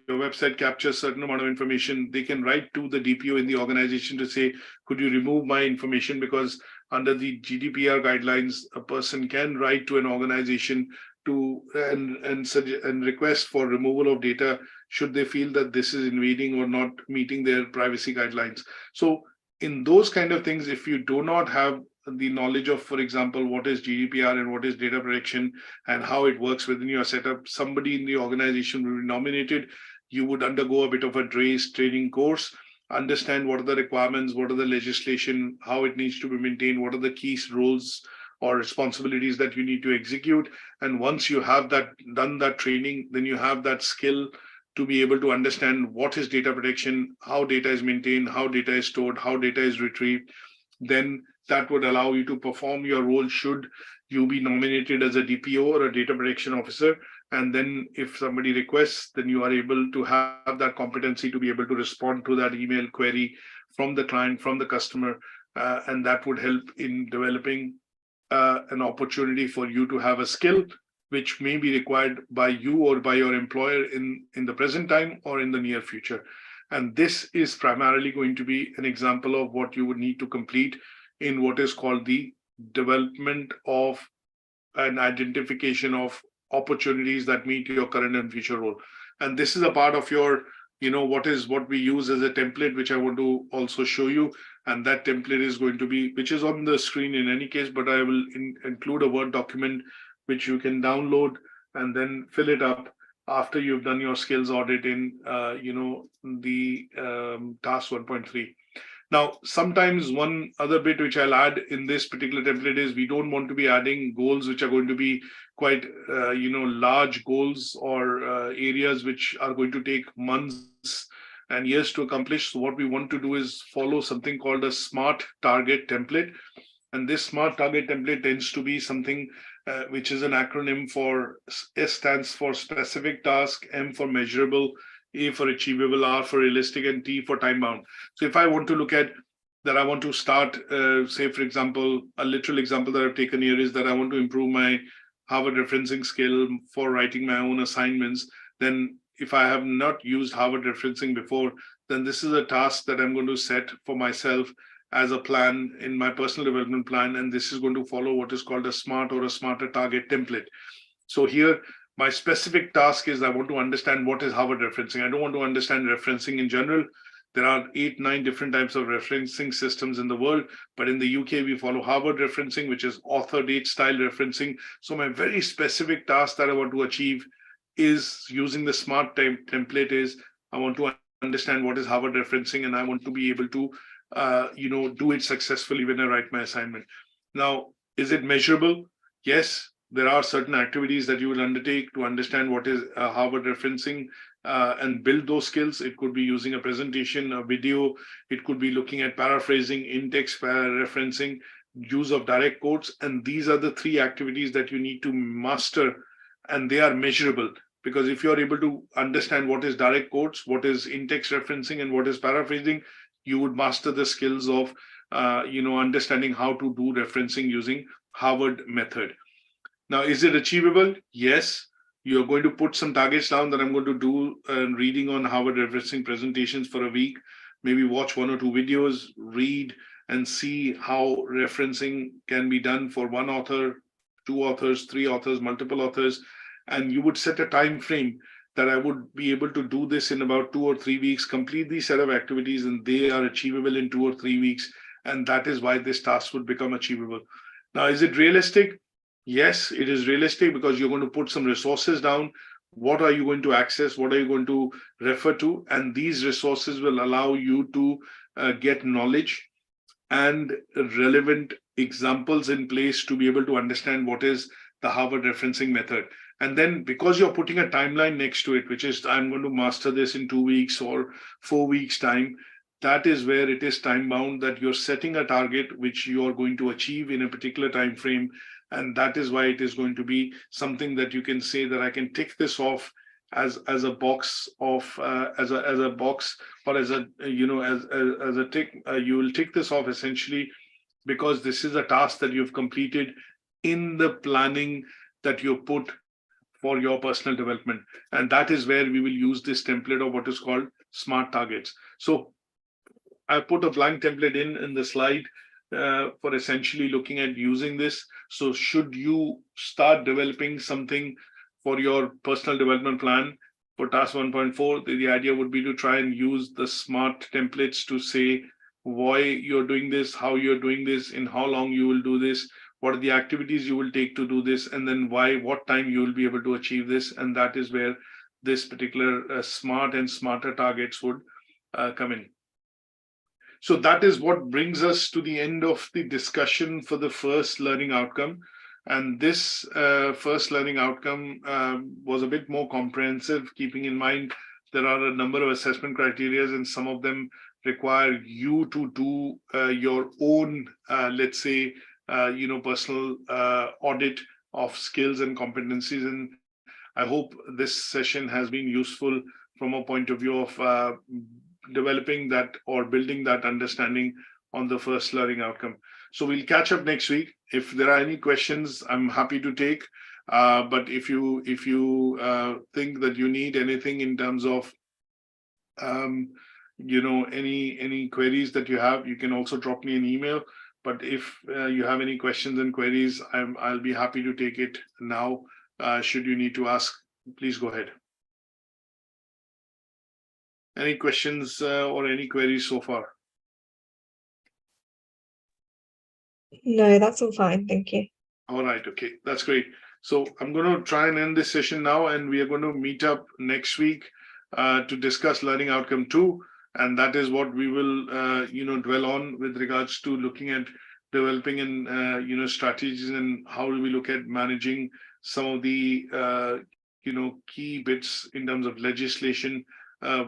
website captures a certain amount of information, they can write to the DPO in the organization to say, could you remove my information? Because under the GDPR guidelines, a person can write to an organization to and request for removal of data should they feel that this is invading or not meeting their privacy guidelines. So in those kind of things, if you do not have the knowledge of, for example, what is GDPR and what is data protection and how it works within your setup, somebody in the organization will be nominated. You would undergo a bit of a DRACE training course, understand what are the requirements, what are the legislation, how it needs to be maintained, what are the key roles or responsibilities that you need to execute. And once you have that done that training, then you have that skill to be able to understand what is data protection, how data is maintained, how data is stored, how data is retrieved. Then that would allow you to perform your role should you be nominated as a DPO or a data protection officer. And then if somebody requests, then you are able to have that competency to be able to respond to that email query from the client, from the customer. And that would help in developing an opportunity for you to have a skill which may be required by you or by your employer in the present time or in the near future. And this is primarily going to be an example of what you would need to complete in what is called the development of an identification of opportunities that meet your current and future role. And this is a part of your, what we use as a template, which I want to also show you. And that template is going to be, which is on the screen in any case, but I will include a Word document which you can download and then fill it up after you've done your skills audit in, the task 1.3. Now, sometimes one other bit which I'll add in this particular template is we don't want to be adding goals which are going to be quite, large goals or areas which are going to take months and years to accomplish. So what we want to do is follow something called a SMART target template. And this SMART target template tends to be something which is an acronym for S stands for specific task, M for measurable, A for achievable, R for realistic, and T for time bound. So if I want to look at that, I want to start, say, for example, a literal example that I've taken here is that I want to improve my Harvard referencing skill for writing my own assignments. Then if I have not used Harvard referencing before, then this is a task that I'm going to set for myself as a plan in my personal development plan. And this is going to follow what is called a SMART or a smarter target template. So here, my specific task is I want to understand what is Harvard referencing. I don't want to understand referencing in general. There are 8-9 different types of referencing systems in the world, but in the UK, we follow Harvard referencing, which is author date style referencing. So my very specific task that I want to achieve is using the SMART template is I want to understand what is Harvard referencing, and I want to be able to do it successfully when I write my assignment. Now, is it measurable? Yes. There are certain activities that you will undertake to understand what is Harvard referencing and build those skills. It could be using a presentation, a video. It could be looking at paraphrasing, in-text referencing, use of direct quotes. And these are the three activities that you need to master, and they are measurable. Because if you're able to understand what is direct quotes, what is in-text referencing, and what is paraphrasing, you would master the skills of understanding how to do referencing using Harvard method. Now, is it achievable? Yes. You're going to put some targets down that I'm going to do reading on Harvard referencing presentations for a week, maybe watch 1 or 2 videos, read and see how referencing can be done for 1 author, 2 authors, 3 authors, multiple authors. And you would set a time frame that I would be able to do this in about 2 or 3 weeks, complete these set of activities, and they are achievable in 2 or 3 weeks. And that is why this task would become achievable. Now, is it realistic? Yes, it is realistic, because you're going to put some resources down. What are you going to access? What are you going to refer to? And these resources will allow you to get knowledge and relevant examples in place to be able to understand what is the Harvard referencing method. And then, because you're putting a timeline next to it, which is I'm going to master this in 2 weeks or 4 weeks time, that is where it is time bound, that you're setting a target which you are going to achieve in a particular time frame. And that is why it is going to be something that you can say that I can tick this off as a box of as a box, or as a as a tick. You will tick this off essentially because this is a task that you've completed in the planning that you put for your personal development. And that is where we will use this template of what is called SMART targets. So I put a blank template in the slide for essentially looking at using this. So should you start developing something for your personal development plan for task 1.4, the idea would be to try and use the SMART templates to say why you're doing this, how you're doing this, in how long you will do this, what are the activities you will take to do this, and then why, what time you will be able to achieve this. And that is where this particular SMART and smarter targets would come in. So that is what brings us to the end of the discussion for the first learning outcome. And this first learning outcome was a bit more comprehensive, keeping in mind there are a number of assessment criteria, and some of them require you to do your own, let's say, personal audit of skills and competencies. And I hope this session has been useful from a point of view of developing that or building that understanding on the first learning outcome. So we'll catch up next week. If there are any questions, I'm happy to take. But if you think that you need anything in terms of any queries that you have, you can also drop me an email. But if you have any questions and queries, I'll be happy to take it now. Should you need to ask, please go ahead. Any questions or any queries so far? No, that's all fine. Thank you. All right. Okay, that's great. So I'm going to try and end this session now, and we are going to meet up next week to discuss learning outcome 2. And that is what we will, dwell on with regards to looking at developing and, strategies, and how do we look at managing some of the, key bits in terms of legislation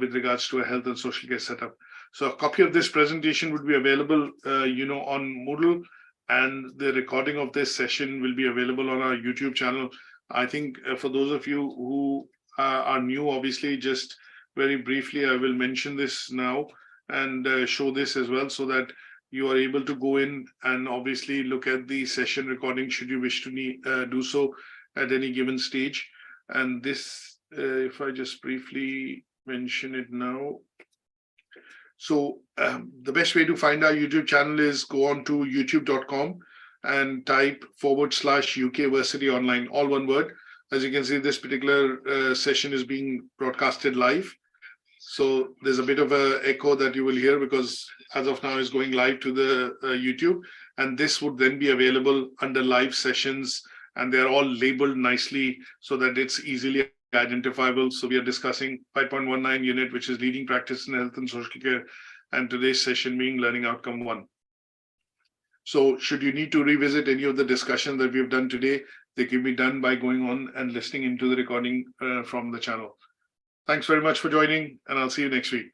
with regards to a health and social care setup. So a copy of this presentation would be available, on Moodle, and the recording of this session will be available on our YouTube channel. I think for those of you who are new, obviously, just very briefly, I will mention this now and show this as well, so that you are able to go in and obviously look at the session recording should you wish to do so at any given stage. And this, if I just briefly mention it now. So the best way to find our YouTube channel is go on to youtube.com and type /UK Versity Online, all one word. As you can see, this particular session is being broadcasted live. So there's a bit of an echo that you will hear because as of now is going live to the YouTube. And this would then be available under live sessions, and they're all labeled nicely so that it's easily identifiable. So we are discussing 5.19 unit, which is leading practice in health and social care, and today's session being learning outcome 1. So should you need to revisit any of the discussion that we've done today, they can be done by going on and listening into the recording from the channel. Thanks very much for joining, and I'll see you next week.